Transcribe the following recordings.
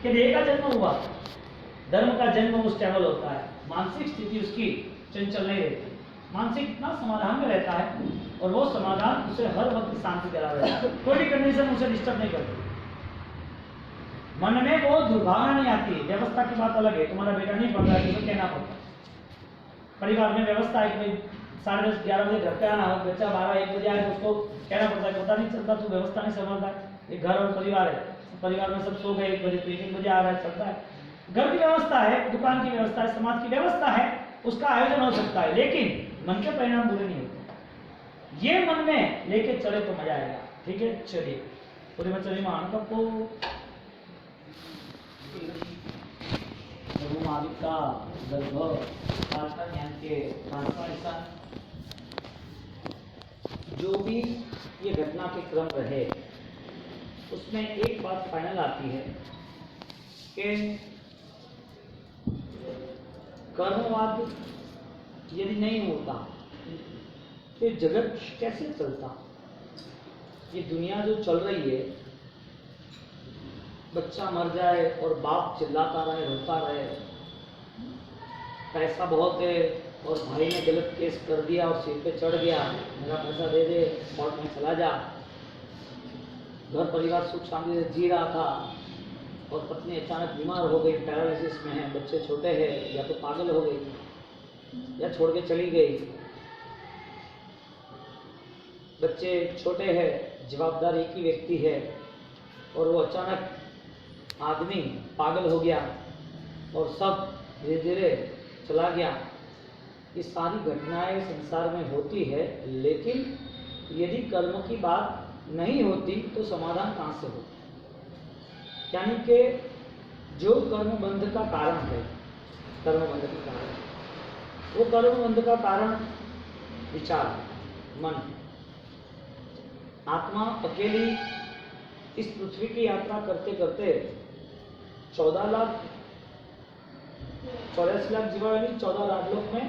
कि देह का जन्म हुआ, धर्म का जन्म उस टाइम होता है, मानसिक स्थिति उसकी चंचल नहीं रहती, मानसिक इतना समाधान में रहता है और वो समाधान उसे हर वक्त शांति दिला रहता है, कोई भी कंडीशन उसे डिस्टर्ब नहीं करती, मन में वो दुर्भावना नहीं आती। व्यवस्था की बात अलग है, तुम्हारा बेटा नहीं पढ़ रहा है तो कहना पड़ता है, परिवार में व्यवस्था है कि 10:30-11 बजे घर पे आना हो, बच्चा 12-1 बजे आए तो उसको कहना पड़ता है, पता नहीं चलता तू व्यवस्था नहीं समझता है, एक घर और परिवार है, परिवार में सब सो गए 1 बजे तो 1 बजे आ रहा है, चलता है, घर की व्यवस्था है, दुकान की व्यवस्था है, समाज की व्यवस्था है, उसका आयोजन हो सकता है, लेकिन मन के परिणाम बुरे नहीं होते। ये मन में लेके चले तो मजा आएगा। ठीक है, चलिए पूरे में चलिए मान को मालिका गर्भ भाषा ज्ञान के ट्रांसफॉर्मेशन जो भी ये घटना के क्रम रहे उसमें एक बात फाइनल आती है कि कर्मवाद यदि नहीं होता तो जगत कैसे चलता। ये दुनिया जो चल रही है, बच्चा मर जाए और बाप चिल्लाता रहे, रोता रहे, पैसा बहुत है और भाई ने गलत केस कर दिया और सिर पे चढ़ गया, मेरा पैसा दे दे, कोर्ट में चला जा, घर परिवार सुख शांति से जी रहा था और पत्नी अचानक बीमार हो गई, पैरालिसिस में है, बच्चे छोटे हैं, या तो पागल हो गई या छोड़ के चली गई, बच्चे छोटे हैं, जवाबदार एक ही व्यक्ति है और वो अचानक आदमी पागल हो गया और सब धीरे धीरे चला गया। ये सारी घटनाएं संसार में होती है, लेकिन यदि कर्म की बात नहीं होती तो समाधान कहाँ से हो। यानी कि जो कर्मबंध का कारण है, कर्मबंध का कारण, वो कर्मबंध का कारण विचार, मन। आत्मा अकेली इस पृथ्वी की यात्रा करते करते 84 लाख जीवा यानी 14 लाख लोक में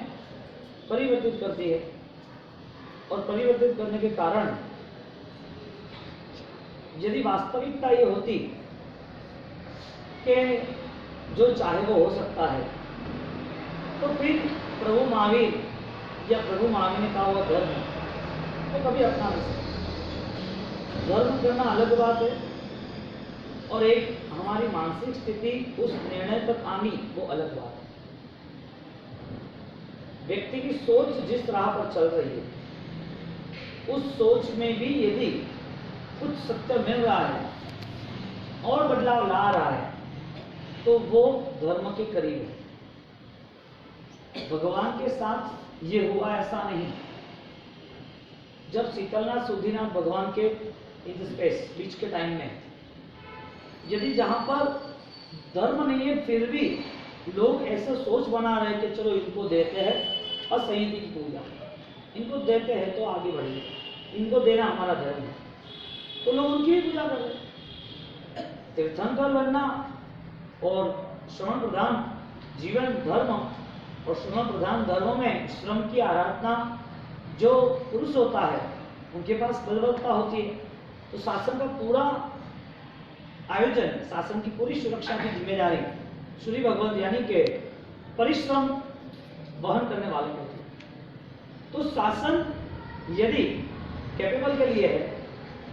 परिवर्तित करती है और परिवर्तित करने के कारण यदि वास्तविकता ये होती कि जो चाहे वो हो सकता है तो फिर प्रभु महावीर या प्रभु महावीर ने कहा हुआ धर्म तो कभी अपना नहीं सकता। धर्म करना अलग बात है और एक हमारी मानसिक स्थिति उस निर्णय तक आनी वो अलग बात है। व्यक्ति की सोच जिस राह पर चल रही है उस सोच में भी यदि कुछ सत्य मिल रहा है और बदलाव ला रहा है तो वो धर्म के करीब है। भगवान के साथ ये हुआ ऐसा नहीं। जब शीतलनाथ सुधीनाथ भगवान के इन स्पेस बीच के टाइम में यदि जहां पर धर्म नहीं है फिर भी लोग ऐसा सोच बना रहे कि चलो इनको देते हैं असंहित की पूजा, इनको देते हैं तो आगे बढ़ेंगे, इनको देना हमारा धर्म है, तो लोग उनकी ही पूजा कर रहे। तीर्थंकर बनना और श्रवण प्रधान जीवन धर्म और श्रवण प्रधान धर्म में श्रम की आराधना जो पुरुष होता है उनके पास बलवत्ता होती है, तो शासन का पूरा आयोजन, शासन की पूरी सुरक्षा की जिम्मेदारी श्री भगवत यानी के परिश्रम वहन करने वाले होते हैं। तो शासन यदि कैपेबल के लिए है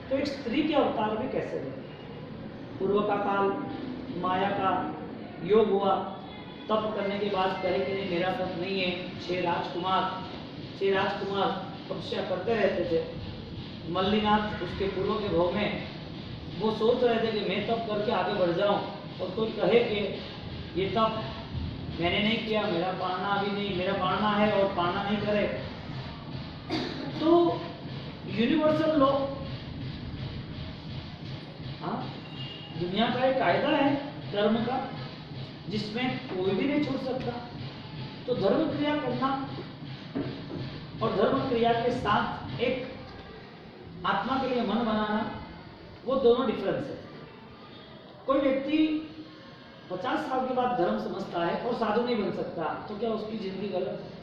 तो एक स्त्री के अवतार भी कैसे दें। पूर्व का काल माया का योग हुआ, तप करने के बाद कहे कि नहीं मेरा तप नहीं है। 6 राजकुमार तपस्या करते रहते थे। मल्लीनाथ उसके पूर्व के भव में वो सोच रहे थे कि मैं तप करके आगे बढ़ जाऊं और कोई कहे कि ये तप मैंने नहीं किया, मेरा पाना अभी नहीं, मेरा पाना है और पाना नहीं करे। तो यूनिवर्सल लॉ, हाँ, दुनिया का एक कायदा है धर्म का जिसमें कोई भी नहीं छोड़ सकता। तो धर्म क्रिया करना और धर्म क्रिया के साथ एक आत्मा के लिए मन बनाना, वो दोनों डिफरेंस है। कोई व्यक्ति 50 साल के बाद धर्म समझता है और साधु नहीं बन सकता, तो क्या उसकी जिंदगी गलत है?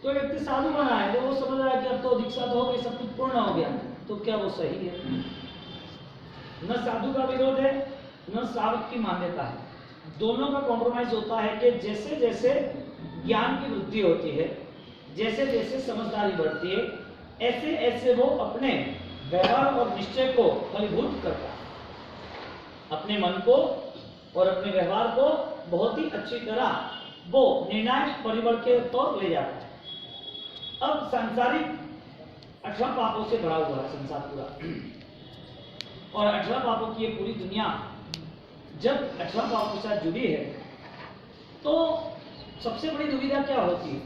कोई व्यक्ति साधु बना है तो वो समझ रहा है कि अब तो दीक्षा तो हो गई, सब कुछ पूर्ण हो गया, तो क्या वो सही है? न साधु का विरोध है, न दोनों श्रावक की मान्यता है, दोनों का कॉम्प्रोमाइज होता है कि जैसे जैसे ज्ञान की वृद्धि होती है, जैसे जैसे समझदारी बढ़ती है, ऐसे ऐसे वो अपने व्यवहार और निश्चय को फलीभूत करता है, अपने मन को और अपने व्यवहार को बहुत ही अच्छी तरह वो निर्णायक परिबल के तौर ले जाता है। अब सांसारिक 18 पापों से भरा हुआ है संसार पूरा, और 18 पापों की ये पूरी दुनिया जब 18 पापों के साथ जुड़ी है तो सबसे बड़ी दुविधा क्या होती है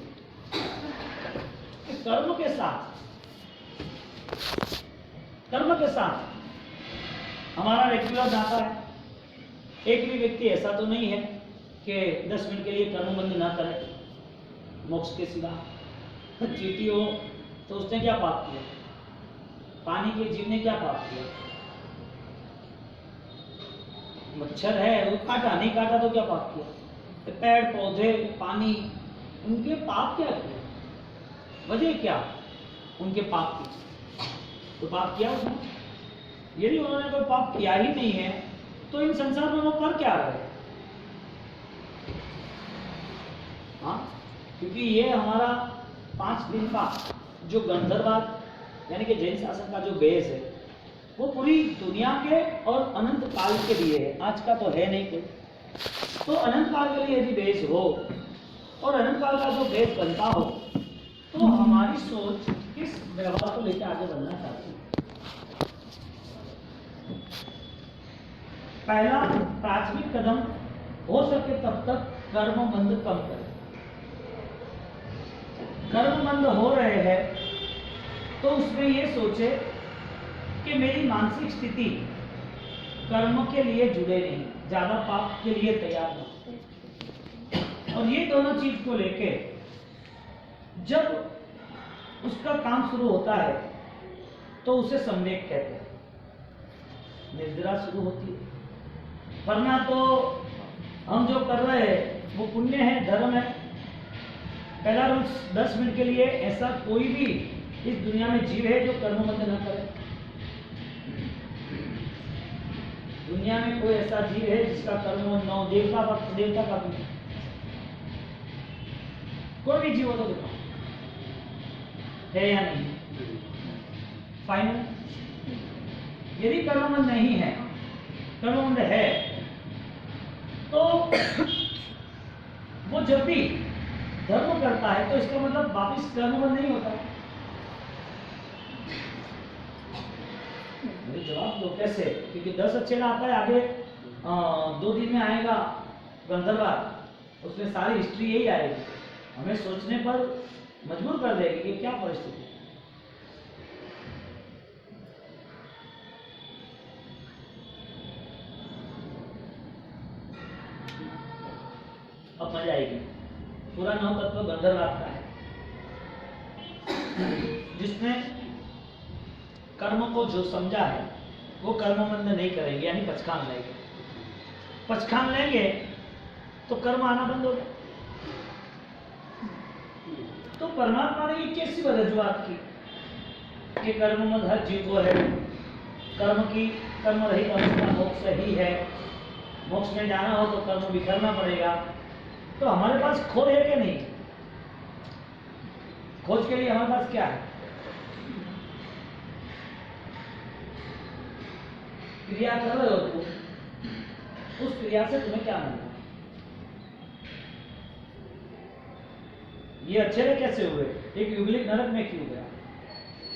कि कर्म के साथ हमारा रेगुलर जाता है। एक भी व्यक्ति ऐसा तो नहीं है कि 10 मिनट के लिए कर्मबंध ना करे मोक्ष के सिवा। चींटी हो तो उसने क्या पाप किया, पानी के जीव ने क्या पाप किया, मच्छर है वो काटा, नहीं काटा तो क्या पाप किया, पेड़ पौधे पानी, उनके पाप क्या किए, वजह क्या उनके पाप की, तो पाप किया उसने। यदि उन्होंने कोई पाप किया ही नहीं है तो इन संसार में वो कर क्या रहे। हाँ, क्योंकि ये हमारा 5 दिन का जो गंधर्वाद यानी कि जैन शासन का जो बेस है वो पूरी दुनिया के और अनंत काल के लिए है, आज का तो है नहीं कोई। तो अनंत काल के लिए यदि बेस हो और अनंत काल का जो बेस बनता हो तो हमारी सोच किस व्यवहार को लेकर आगे बढ़ना चाहती है। पहला प्राथमिक कदम हो सके तब तक कर्मबंध कम करें। कर्मबंध हो रहे हैं तो उसमें ये सोचे कि मेरी मानसिक स्थिति कर्म के लिए जुड़े नहीं, ज्यादा पाप के लिए तैयार ना। और ये दोनों चीज को लेके जब उसका काम शुरू होता है तो उसे सम्यक कहते हैं, निर्जरा शुरू होती है। वरना तो हम जो कर रहे हैं वो पुण्य है, धर्म है। पहला रूल 10 मिनट के लिए ऐसा कोई भी इस दुनिया में जीव है जो कर्मबंध न करे। दुनिया में कोई ऐसा जीव है जिसका कर्मबंध न हो, देवता का भी कोई भी जीव हो तो देखो है या नहीं। फाइनल, यदि कर्मबंध नहीं है, कर्मबंध है तो वो जब भी धर्म करता है तो इसका मतलब वापिस कर्मबंध नहीं होता। मेरे जवाब दो कैसे, क्योंकि 10 अच्छे का आता है, आगे 2 दिन में आएगा गंधर्वाद, उसमें सारी हिस्ट्री यही आएगी, हमें सोचने पर मजबूर कर देगी कि क्या परिस्थिति। अब मजा आएगी। पूरा 9 तत्व गंधर्वाद का है, जिसने कर्म को जो समझा है वो कर्मबंध नहीं करेंगे, यानी पचखान लेंगे। पचखान लेंगे तो कर्म आना बंद हो गया। तो परमात्मा ने ये कैसी रजूआत की कि कर्मबंध हर जीव को है, कर्म रहित अवस्था मोक्ष ही है, मोक्ष में जाना हो तो कर्म बिखरना पड़ेगा। तो हमारे पास खोज है कि नहीं? खोज के लिए हमारे पास क्या है? क्रिया कर रहे हो तुम, उस क्रिया से तुम्हें क्या मिलता? ये अच्छे कैसे हुए? एक युगलिक नरक में क्यों गया?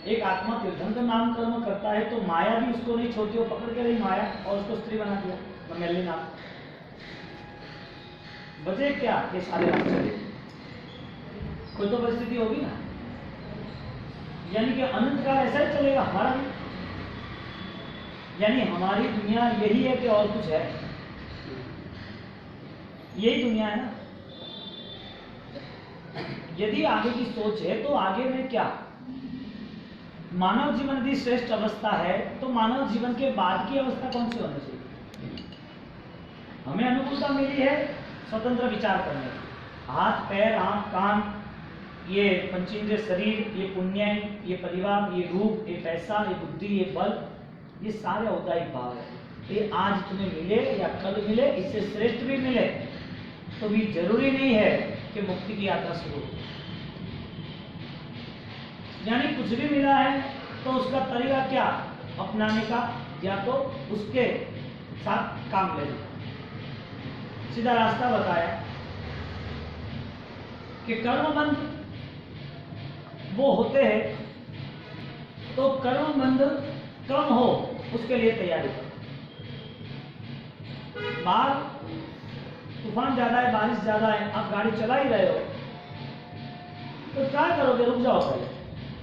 एक आत्मा तीर्थंकर नाम कर्म करता है तो माया भी उसको नहीं छोड़ती, वो पकड़ के रही माया और उसको स्त्री बना दिया, ममेली नाम। बचे क्या ये सारे रास्ते? कोई तो परिस्थिति होगी ना, यानी कि अनंत काल ऐसा ही चलेगा हमारा भी। यानी हमारी दुनिया यही है कि और कुछ है? यही दुनिया है ना। यदि आगे की सोच है तो आगे में क्या, मानव जीवन यदि श्रेष्ठ अवस्था है तो मानव जीवन के बाद की अवस्था कौन सी होनी चाहिए? हमें अनुकूलता मिली है स्वतंत्र विचार करने की, हाथ पैर आंख कान, ये पंचेंद्रिय शरीर, ये पुण्य, ये परिवार, ये रूप, ये पैसा, ये बुद्धि, ये बल, ये सारे औदायिक भाव है। ये आज तुम्हें मिले या कल मिले, इससे श्रेष्ठ भी मिले, तो भी जरूरी नहीं है कि मुक्ति की यात्रा शुरू हो। यानी कुछ भी मिला है तो उसका तरीका क्या अपनाने का, या तो उसके साथ काम लेने का। सीधा रास्ता बताया कि कर्मबंध वो होते हैं, तो कर्मबंध कम हो उसके लिए तैयारी करो। बाहर तूफान ज्यादा है, बारिश ज्यादा है, आप गाड़ी चला ही रहे हो तो ट्राई करोगे रुक जाओ पहले।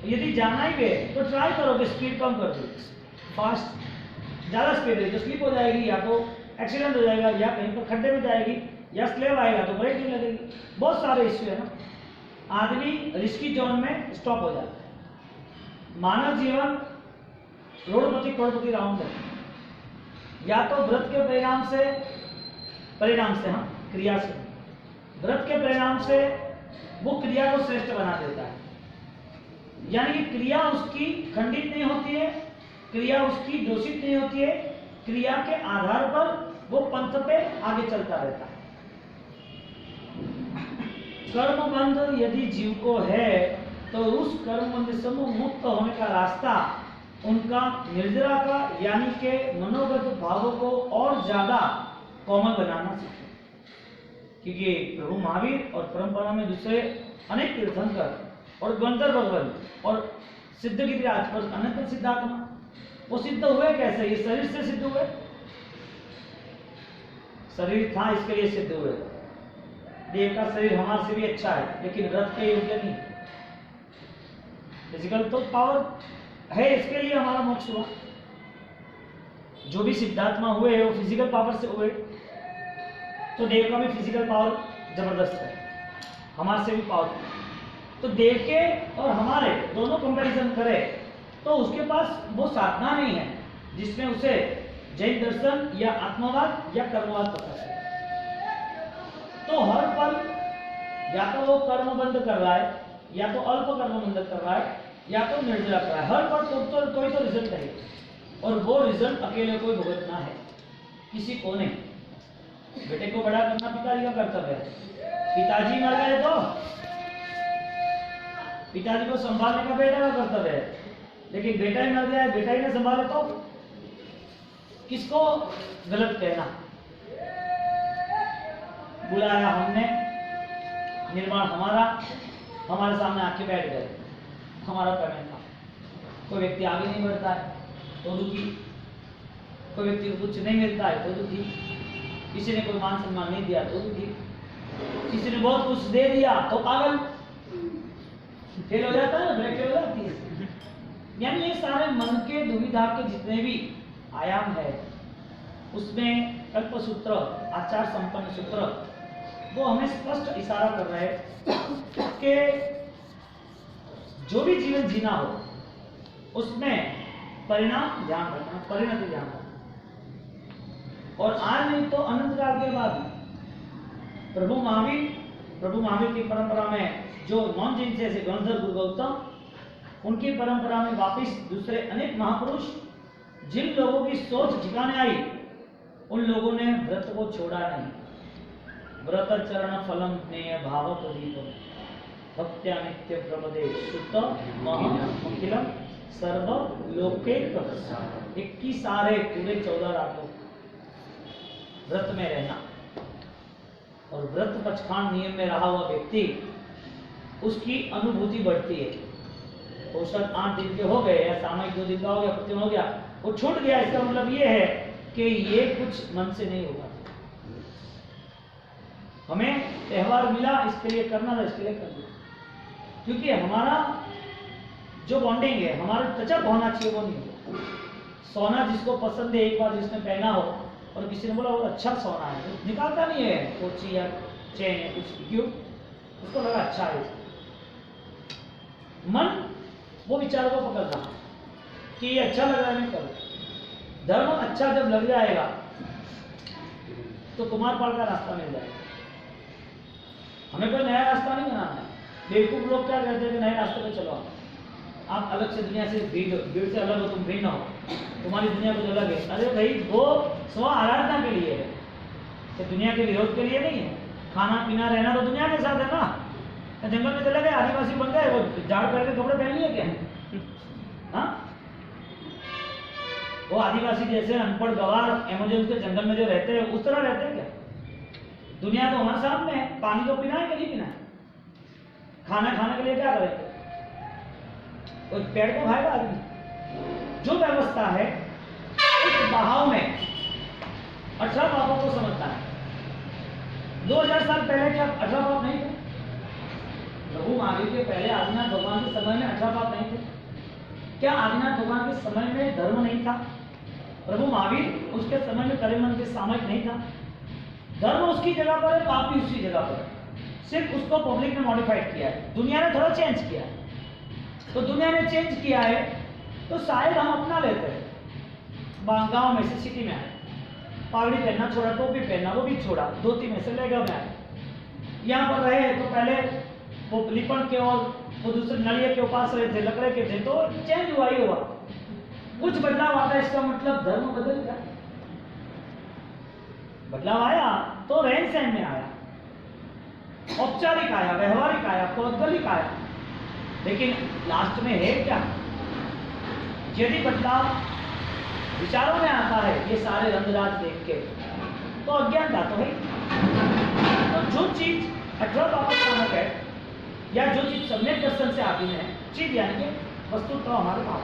यदि जाना ही है तो ट्राई करोगे स्पीड कम कर दो। फास्ट ज्यादा स्पीड है तो स्लिप हो जाएगी, या तो एक्सीडेंट हो जाएगा, या कहीं पर खड्डे में जाएगी, या स्लेव आएगा तो ब्रेक नहीं लगेगी। बहुत सारे इश्यू है ना, आदमी रिस्की जोन में स्टॉप हो जाता है। मानव जीवन रोडपति करोड़पति राउंड है। या तो व्रत के परिणाम से हाँ क्रिया से, व्रत के परिणाम से वो क्रिया को श्रेष्ठ बना देता है। यानी कि क्रिया उसकी खंडित नहीं होती है, क्रिया उसकी दोषित नहीं होती है, क्रिया के आधार पर वो पंथ पे आगे चलता रहता है। कर्मबंध यदि जीव को है तो उस कर्मबंध से मुक्त होने का रास्ता उनका निर्जरा का यानी के मनोगत भावों को और ज्यादा कोमल बनाना सीखे। क्योंकि प्रभु महावीर और परंपरा में दूसरे अनेक तीर्थंकर और गंधर्व भगवान और सिद्धगिरिराज पर अनंत सिद्धात्मा वो सिद्ध हुए कैसे? ये शरीर से सिद्ध हुए, शरीर था इसके लिए सिद्ध हुए। देव का शरीर हमारे से भी अच्छा है लेकिन व्रत के योग्य नहीं। फिजिकल तो पावर है, इसके लिए हमारा मोक्ष हुआ। जो भी सिद्धात्मा हुए वो फिजिकल पावर से हुए, तो देव का भी फिजिकल पावर जबरदस्त है, हमारे से भी पावरफुल। तो देव के और हमारे दोनों कंपैरिजन करें तो उसके पास वो साधना नहीं है जिसमें उसे जैन दर्शन या आत्मवाद या कर्मवाद पता है। तो हर पल या तो वो कर्मबंध कर रहा है, या तो अल्प कर्मबंध कर रहा है, या तो निर्जरा कर रहा है। हर पल कोई तो रिजल्ट है, और वो रिजल्ट अकेले को भुगतना है, किसी को नहीं। बेटे को बड़ा करना पिताजी का कर्तव्य है। पिताजी मर गए तो पिताजी को संभालने का बेटा का कर्तव्य है, लेकिन बेटा ही मर गया, बेटा ही ना संभाले तो किसको गलत कहना? बुलाया हमने, निर्माण हमारा, हमारे सामने आके बैठ गए, हमारा पेमेंट था। कोई व्यक्ति आगे नहीं बढ़ता है तो दुखी, कोई व्यक्ति को कुछ नहीं मिलता है तो दुखी, किसी ने कोई मान सम्मान नहीं दिया तो दुखी, किसी ने बहुत कुछ दे दिया तो पागल, फेल हो जाता है, ब्रेक फेल हो जाती है। यानी ये सारे मन के दुविधा के जितने भी आयाम है उसमें कल्पसूत्र, आचार संपन्न सूत्र वो हमें स्पष्ट इशारा कर रहे हैं कि जो भी जीवन जीना हो उसमें परिणाम ध्यान रखना, परिणति ध्यान रखना। और आज नहीं तो अनंत काल के बाद प्रभु महावीर की परंपरा में जो नॉन जैन जैसे गंधर्व गुरु गौतम, उनकी परंपरा में वापिस दूसरे अनेक महापुरुष, जिन लोगों की सोच ठिकाने आई उन लोगों ने व्रत को छोड़ा नहीं। व्रत चरण फलम ज्ञेय भावक दीपम भक्त्या नित्य प्रमदे सुत महम सर्व लोके 21 सारे पूरे 14 रातों व्रत में रहना। और व्रत पचखान नियम में रहा हुआ व्यक्ति, उसकी अनुभूति बढ़ती है। औसत 8 दिन के हो गए या सामयिक 2 दिन का हो गया, प्रतिदिन हो गया, वो छूट गया, इसका मतलब ये है कि ये कुछ मन से नहीं होगा। हमें त्योहार मिला इसके लिए करना था, इसके लिए कर दिया। क्योंकि हमारा जो बॉन्डिंग है, हमारा टचअप होना चाहिए, वो नहीं होगा। सोना जिसको पसंद है, एक बार जिसने पहना हो और किसी ने बोला वो अच्छा सोना है, तो निकालता नहीं है कोची या चेन या कुछ, क्यों? उसको लगा अच्छा है। मन वो विचार को पकड़ रहा कि ये अच्छा लग रहा है, मैं करूं। धर्म अच्छा जब लग जाएगा तो कुमारपाल का रास्ता मिल जाएगा। हमें कोई नया रास्ता नहीं बनाना है। बेवकूफ लोग क्या कहते हैं कि नए रास्ते पे चलो, आप अलग से दुनिया से भीड़ से अलग हो, तुम भिन्न हो, तुम्हारी दुनिया कुछ अलग है। अरे भाई, वो स्व आराधना के लिए है, तो दुनिया के विरोध के लिए नहीं है। खाना पीना रहना तो दुनिया के साथ है ना। तो जंगल में चले गए, आदिवासी बन गए, वो झाड़ पेड़ के कपड़े पहन लिए क्या? हाँ, वो आदिवासी जैसे अनपढ़ गवार अमेज़न के जंगल में जो रहते हैं उस तरह रहते हैं क्या? दुनिया तो हमारे सामने है। पानी तो पीना है कि नहीं पीना है? खाना खाने के लिए क्या करेंगे? कोई पेड़ को खाएगा आदमी? जो व्यवस्था है उस बहाव में 18 पापों को समझना है। 2000 साल पहले क्या 18 पाप नहीं थे? प्रभु महावीर के पहले आदिनाथ भगवान के समय में 18 पाप नहीं थे? क्या आदिनाथ भगवान के समय में धर्म नहीं था? प्रभु महावीर उसके समय में करेमन के सामयिक नहीं था? धर्म उसकी जगह पर है, पाप भी उसकी जगह पर है, सिर्फ उसको पब्लिक ने मॉडिफाइड किया है, दुनिया ने थोड़ा चेंज किया है। तो दुनिया ने चेंज किया है तो शायद हम अपना लेते हैं। गांव में से सिटी में आए, पागड़ी पहनना छोड़ा, टोपी पहनना वो भी छोड़ा, धोती में से लेगा में आए, यहाँ पर रहे तो पहले वो लिपण के और वो दूसरे नलिये के उपास रहे थे, लकड़े के थे, तो चेंज हुआ ही हुआ। कुछ बदलाव आता है, इसका मतलब धर्म बदल गया। बदलाव आया तो रहन सहन में आया, औपचारिक आया, व्यवहारिक आया, पौद्गलिक आया, लेकिन लास्ट में है क्या? यदि बदलाव विचारों में आता है, ये सारे रंगराज देख के, तो अज्ञानता तो है। तो जो चीज 18 पापों नामक है या जो चीज सम्यक दर्शन से आती है, चीज यानी कि वस्तु तो हमारे भाव,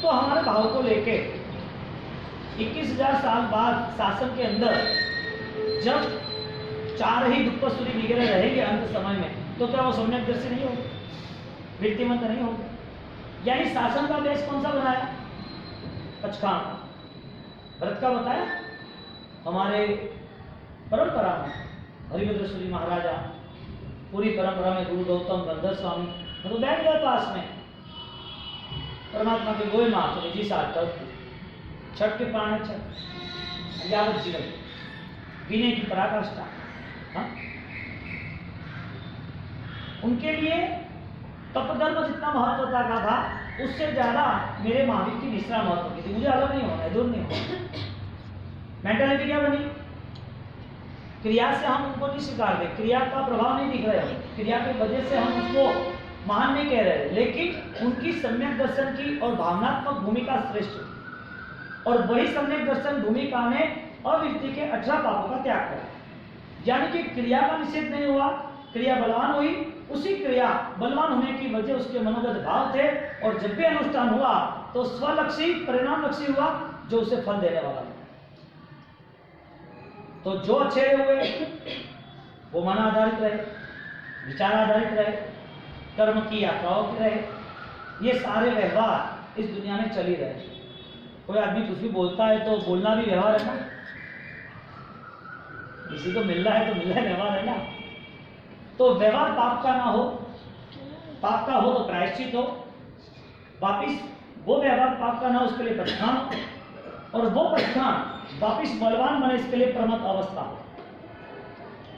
तो हमारे भाव को लेके 21,000 साल बाद शासन के अंदर जब 4 ही दुष्पसुरी वगैरह रहेंगे अंत समय में, तो क्या वो सम्यक दर्शी नहीं होगा, वृत्तिमंत नहीं होगा? यानी शासन का बेस कौन सा बनाया? पचखान। भरत का बताया हमारे परंपरा में हरिभद्र सूरी महाराजा, पूरी परंपरा में गुरु गौतम गंधर स्वामी तो बैठ गए पास में, परमात्मा के गोए माँ तो निजी सार्थक, छठ के प्राण छठ, यावत जीवन विनय की पराकाष्ठा। हाँ? उनके लिए तपधर्म जितना महत्वता का था, उससे ज्यादा मेरे महावीर की निष्ठा महत्व की थी। मुझे अलग नहीं होना है, दूर नहीं होना। मेंटालिटी क्या बनी? क्रिया से हम उनको नहीं स्वीकार दे, क्रिया का प्रभाव नहीं दिख रहा है, क्रिया की वजह से हम उसको महान नहीं कह रहे, लेकिन उनकी सम्यक दर्शन की और भावनात्मक भूमिका श्रेष्ठ, और वही सम्यक दर्शन भूमिका ने अविद्या के 18 पापों का त्याग करा। यानी कि क्रिया का निषेध नहीं हुआ, क्रिया बलवान हुई, उसी क्रिया बलवान होने की वजह उसके मनोगत भाव थे, और जब भी अनुष्ठान हुआ तो स्वलक्षी परिणामलक्षी हुआ, जो उसे फल देने वाला है। तो जो अच्छे हुए वो मन आधारित रहे, विचार आधारित रहे, कर्म की यात्राओं की रहे, ये सारे व्यवहार इस दुनिया में चल ही रहे। कोई आदमी कुछ भी बोलता है तो बोलना भी व्यवहार है ना, किसी को मिल रहा है तो मिल रहा है, व्यवहार है ना। तो व्यवहार पाप का ना हो, पाप का हो तो प्रायश्चित हो, वापिस वो व्यवहार पाप का ना हो उसके लिए पछतान, और वो पछतान वापिस बलवान बने इसके लिए प्रमत अवस्था हो।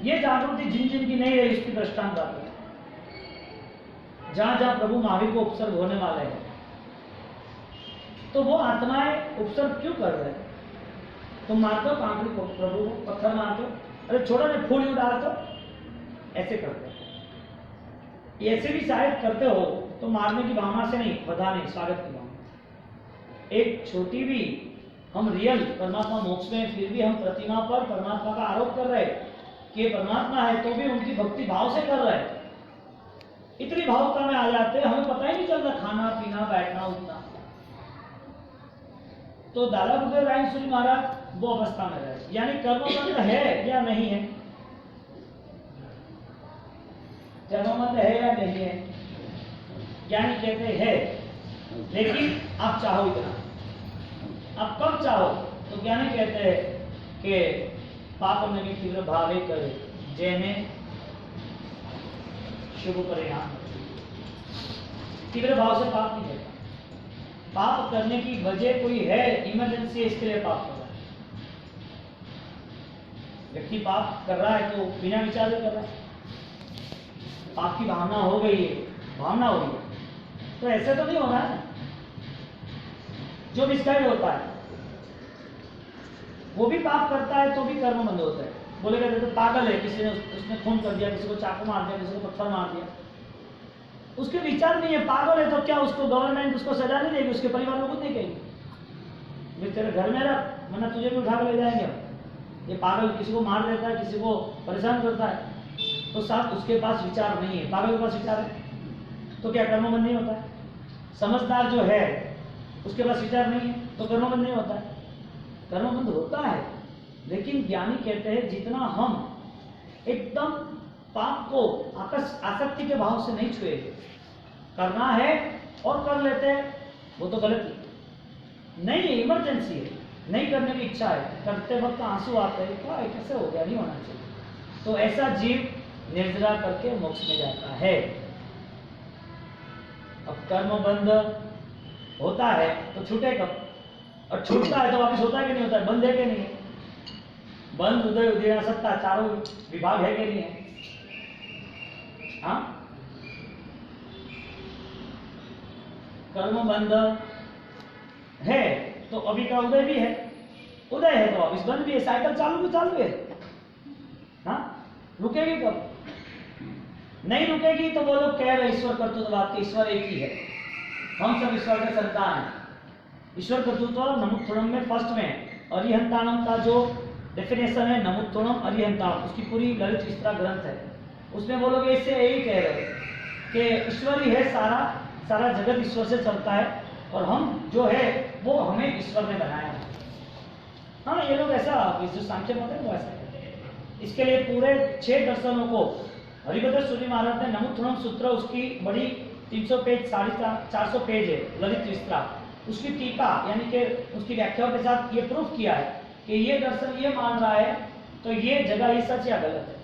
ये जागृति जिन जिन की नहीं रही उसकी दृष्टांत आती है। जहां जहां प्रभु महावीर को उपसर्ग होने वाले हैं, तो वो आत्माएं उपसर्ग क्यों कर रहे हैं? तुम मारते हो कांकड़ी को, प्रभु को पत्थर मारते हो, अरे छोड़ो ने फूल यूं डालते हो, ऐसे करते हो। ऐसे भी शायद करते हो तो मारने की भावना से नहीं, बधाने स्वागत की भावना। एक छोटी भी हम रियल परमात्मा मोक्ष में, फिर भी हम प्रतिमा पर परमात्मा का आरोप कर रहे कि ये परमात्मा है, तो भी उनकी भक्ति भाव से कर रहे। इतनी भावुकता में आ जाते हमें पता ही नहीं चलता खाना पीना बैठना उठना। तो दादा बुद्धदेव राय सूरी महाराज वो अवस्था में रहे, यानी कर्मबंध है या नहीं है, कर्मबंध है या नहीं है, यानी कहते हैं लेकिन आप चाहो इतना, आप कब चाहो, तो ज्ञानी कहते हैं कि पाप में भी तीव्र भावे करे जैने शुभ परिणाम। तीव्र भाव से पाप नहीं करता, पाप करने की वजह कोई है, इमरजेंसी है, इसके लिए पाप कर रहा है। व्यक्ति पाप कर रहा है तो बिना विचार कर रहा है, पाप की भावना हो गई है, भावना हो गई, तो ऐसे तो नहीं हो रहा है। जो मिसगाइड होता है वो भी पाप करता है तो भी कर्म बंद होता है। बोलेगा तो पागल है, किसी ने उसने खून कर दिया, किसी को चाकू मार दिया, किसी को पत्थर मार दिया, उसके विचार नहीं है, पागल है, तो क्या उसको गवर्नमेंट उसको सजा नहीं देगी, उसके परिवार को कुछ नहीं कहेगी, वे तेरे घर में रह, वरना तुझे भी उठा कर ले जाएंगे। ये पागल किसी को मार देता है, किसी को परेशान करता है, तो साहब उसके पास विचार नहीं है, पागल के पास विचार है, तो क्या कर्मबंध नहीं होता है? समझदार जो है उसके पास विचार नहीं है तो कर्मबंध नहीं होता है? कर्मबंध होता है, लेकिन ज्ञानी कहते हैं जितना हम एकदम पाप को आसक्ति के भाव से नहीं छुएंगे, करना है और कर लेते हैं, वो तो गलत है। नहीं है, इमरजेंसी है, नहीं करने की इच्छा है, करते वक्त आंसू आते हैं, क्या कैसे हो गया, नहीं होना चाहिए, तो ऐसा जीव निर्जरा करके मोक्ष में जाता है। अब कर्म बंध होता है तो छूटे कब, और छूटता है तो वापस होता है कि नहीं होता है? बंद है कि नहीं है? बंद उदय उदय सत्ता चारों विभाग है कि नहीं है? हाँ, कर्म बंध है तो अभी का उदय भी है, उदय है तो वापस बंद भी है, साइकिल चालू भी चालू है। हाँ, रुकेगी कब? नहीं रुकेगी तो वो लोग कह रहे ईश्वर कर्तृत्ववाद के, ईश्वर एक ही है, हम सब ईश्वर के संतान हैं। ईश्वर कर्तृत्व नमुत्थुणम में फर्स्ट में अरिहंताणम का जो डेफिनेशन है, नमुत्थुणम अरिहंताणम, उसकी पूरी ललित विस्तृत ग्रंथ है, उसमें वो लोग इससे यही कह रहे हैं कि ईश्वर ही है, सारा जगत ईश्वर से चलता है और हम जो है वो हमें ईश्वर ने बनाया है। हाँ, ये लोग ऐसा जो सांख्य मत है वो ऐसा है। इसके लिए पूरे 6 दर्शनों को हरिभद्र सूरी महाराज ने नमुत्थुणम सूत्र, उसकी बड़ी 300 पेज 450 पेज है ललित विस्तृत, उसकी टीका यानी कि उसकी व्याख्याओं के साथ ये प्रूफ किया है कि ये दर्शन ये मान रहा है तो ये जगह ही सच या गलत है।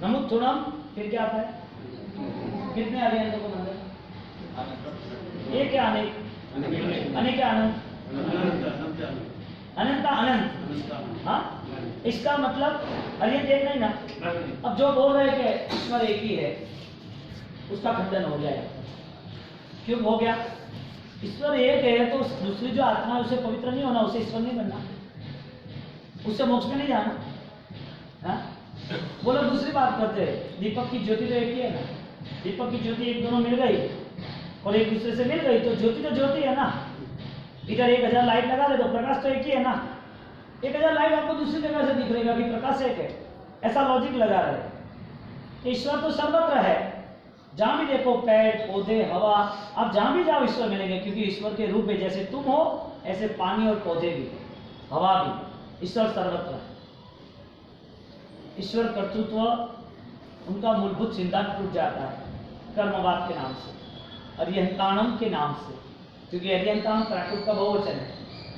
नमुत्थुणम फिर क्या आता है? कितने अरिहंतों को मानते हैं? एक क्या अनेक? अनेक क्या अनंत? अनंत अनंत। हाँ, इसका मतलब अरिहंत एक नहीं ना। अब जो बोल रहे हैं कि ईश्वर एक ही है, उसका खंडन हो गया। क्यों हो गया? ईश्वर एक है तो दूसरी जो आत्मा है उसे पवित्र नहीं होना, उसे ईश्वर नहीं बनना, उससे मोक्ष में नहीं जाना। हाँ, वो लोग दूसरी बात करते हैं, दीपक की ज्योति तो एक ही है ना, दीपक की ज्योति एक दोनों मिल गई और एक दूसरे से मिल गई तो ज्योति तो ज्योति है ना। इधर 1000 लाइट लगा दे तो प्रकाश तो एक ही है ना, 1000 लाइट आपको दूसरी जगह से दिख रहेगा कि प्रकाश एक है, ऐसा लॉजिक लगा रहे। ईश्वर तो सर्वत्र है, जहां भी देखो पेड़ पौधे हवा, आप जहां भी जाओ ईश्वर मिलेंगे, क्योंकि ईश्वर के रूप है, जैसे तुम हो ऐसे पानी और पौधे भी, हवा भी, ईश्वर सर्वत्र है। ईश्वर कर्तृत्व उनका मूलभूत सिद्धांत टूट जाता है कर्मवाद के नाम से, अरिहंताणम के नाम से, क्योंकि अरिहंताणम प्राकृत का बहुवचन है,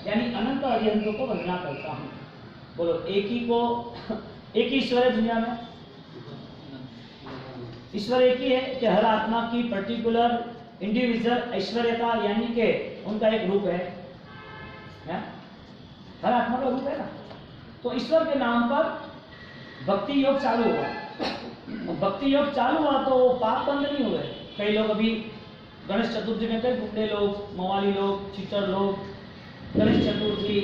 यानी अनंत अरिहंतों को वंदना करता हूं। बोलो, एक ही ईश्वर है दुनिया में, ईश्वर एक ही है कि हर आत्मा की पर्टिकुलर इंडिविजुअल ऐश्वर्यता यानी कि उनका एक रूप है, हर आत्मा का रूप है ना। तो ईश्वर के नाम पर भक्ति योग चालू हुआ, भक्ति योग चालू हुआ तो पाप बंद नहीं हुए। कई लोग अभी गणेश चतुर्थी में कई गुंडे लोग, मवाली लोग, चीटर लोग गणेश चतुर्थी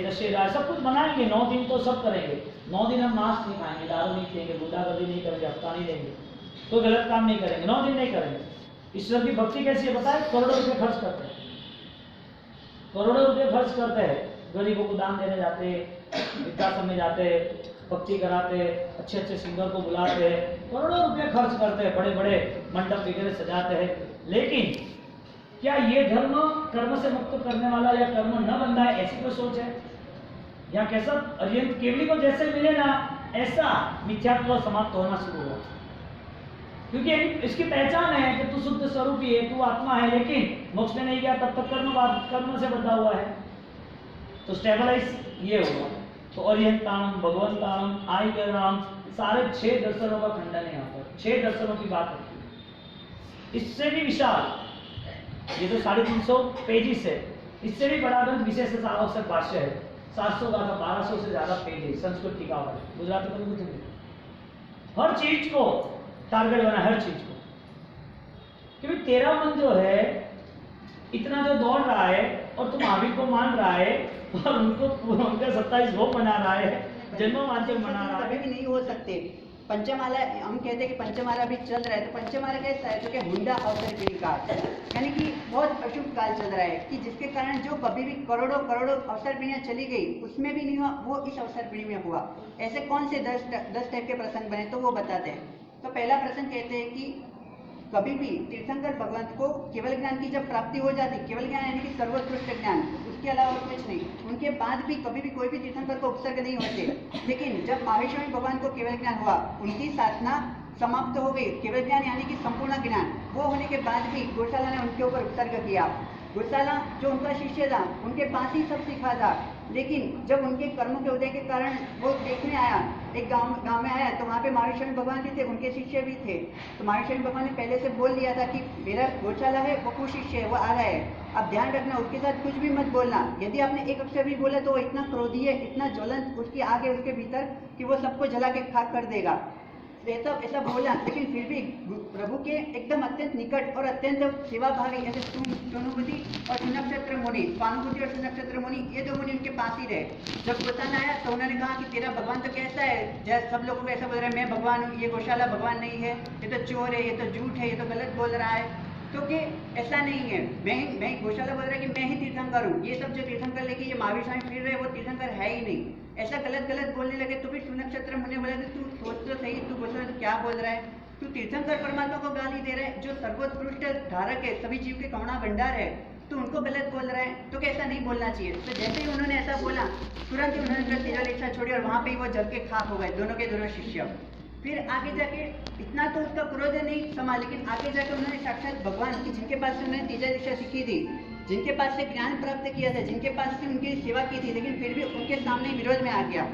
दशहरा सब कुछ मनाएंगे, 9 दिन तो सब करेंगे, 9 दिन हम मांस नहीं खाएंगे, दारू नहीं पिएंगे, गुंडागर्दी नहीं करेंगे, हफ्ता नहीं देंगे, तो गलत काम नहीं करेंगे, 9 दिन नहीं करेंगे। ईश्वर की भक्ति कैसी है बताए? करोड़ों रुपए खर्च करते हैं, करोड़ों रुपए खर्च करते हैं, गरीबों को दान देने जाते हैं, वृद्धाश्रम में जाते हैं, भक्ति कराते हैं, अच्छे अच्छे सिंगर को बुलाते हैं, करोड़ों रुपए खर्च करते हैं, बड़े बड़े मंडप वगैरह सजाते हैं। लेकिन क्या ये धर्म कर्म से मुक्त करने वाला या कर्म न बंधा है, ऐसी कोई सोच है? या कैसा अरिहंत केवली को जैसे मिले ना ऐसा मिथ्यात्व समाप्त होना शुरू हुआ, क्योंकि इसकी पहचान है कि तू शुद्ध स्वरूप ही है, तू आत्मा है, लेकिन मोक्ष में नहीं गया तब तक कर्म से बंधा हुआ है। तो स्टेबलाइज ये हुआ। तो अरिहंताणम भगवंताणम आई के नाम सारे 6 दर्शनों का खंडन है, यहाँ पर 6 दर्शनों की बात होती है। इससे भी विशाल, ये तो 350 पेजिस है, इससे भी बड़ा ग्रंथ विशेष आवश्यक भाष्य है, 700 का 1200 से ज्यादा पेज है, संस्कृत टीका है, गुजराती में कुछ नहीं। हर चीज को टारगेट बना, हर चीज को, क्योंकि तेरा मन जो है इतना जो दौड़ रहा है और तुम महावीर को मान रहा है और उनको उनका 27 भोग मना रहा है, जन्मवाचक मना रहा कभी है। भी नहीं हो सकते। पंचमाला, हम कहते हैं कि पंचमाला भी चल रहा है, तो पंचमाला कैसा है, जो कि हुंडा अवसर पीढ़ी काल, यानी कि बहुत अशुभ काल चल रहा है, कि जिसके कारण जो कभी भी करोड़ों करोड़ों अवसर पीढ़ियाँ चली गई, उसमें भी नहीं हुआ, वो इस अवसर पीढ़ी में हुआ। ऐसे कौन से 10 टाइप के प्रसंग बने, तो वो बताते हैं। तो पहला प्रसंग कहते हैं कि कभी भी तीर्थंकर भगवंत को केवल ज्ञान की जब प्राप्ति हो जाती, केवल ज्ञान यानी कि सर्वोत्कृष्ट ज्ञान, उसके अलावा कुछ नहीं, उनके बाद भी कभी भी कोई भी तीर्थंकर को उपसर्ग नहीं होते। लेकिन जब महाविष्णु भगवान को केवल ज्ञान हुआ, उनकी साधना समाप्त हो गई, केवल ज्ञान यानी कि संपूर्ण ज्ञान वो होने के बाद भी गौशाला ने उनके ऊपर उपसर्ग किया। गौशाला जो उनका शिष्य था, उनके पास ही सब सीखा था, लेकिन जब उनके कर्मों के उदय के कारण वो देखने आया, एक गांव में आया, तो वहाँ पे महाविष्णु भगवान भी थे, उनके शिष्य भी थे। तो महाविष्णु भगवान ने पहले से बोल दिया था कि मेरा गौशाला है, वो कुशिष्य है, वो आ रहा है, अब ध्यान रखना, उसके साथ कुछ भी मत बोलना। यदि आपने एक अक्षर भी बोला तो वो इतना क्रोधी है, इतना ज्वलंत उसकी आग है उसके भीतर, कि वो सबको जला के खाक कर देगा। ऐसा बोला, लेकिन फिर भी प्रभु के एकदम अत्यंत निकट और अत्यंत सेवाभावी ऐसे सोनुभूति और सुनक्षत्र मुनि, स्वानुभूति और सुनक्षत्र मुनि, ये दो मुनि उनके पास ही रहे। जब गोतान आया तो उन्होंने कहा कि तेरा भगवान तो कैसा है, जैसे सब लोगों को ऐसा बोल रहा है मैं भगवान हूँ, ये गौशाला भगवान नहीं है, ये तो चोर है, ये तो झूठ है, ये तो गलत बोल रहा है। क्योंकि ऐसा नहीं है, मैं गौशाला बोल रहा है कि मैं ही तीर्थंकर हूँ, ये सब जो तीर्थंकर लेके ये महावीर स्वामी फिर रहे वो तीर्थंकर है ही नहीं। ऐसा गलत बोलने लगे। तो फिर सुनक्षत्र मुनि बोले तू सोच तो सही, तू गौशाला तू क्या बोल रहा है, तू तीर्थंकर परमात्मा को गाली दे रहा है, जो सर्वोत्कृष्ट धारक है, सभी जीव के करुणा भंडार है, तो उनको गलत बोल रहा है, तो कैसा नहीं बोलना चाहिए। तो जैसे ही उन्होंने ऐसा बोला, तुरंत ही उन्होंने तेजल इच्छा छोड़ी और वहाँ पे ही वो जल के खाक हो गए, दोनों के दोनों शिष्य। फिर आगे जाके इतना तो उसका क्रोध नहीं समा, लेकिन आगे जाके उन्होंने साक्षात भगवान की, जिनके पास से उन्होंने तेजल इच्छा सीखी थी, जिनके पास से ज्ञान प्राप्त किया था, जिनके पास से उनकी सेवा की थी, लेकिन फिर भी उनके सामने विरोध में आ गया।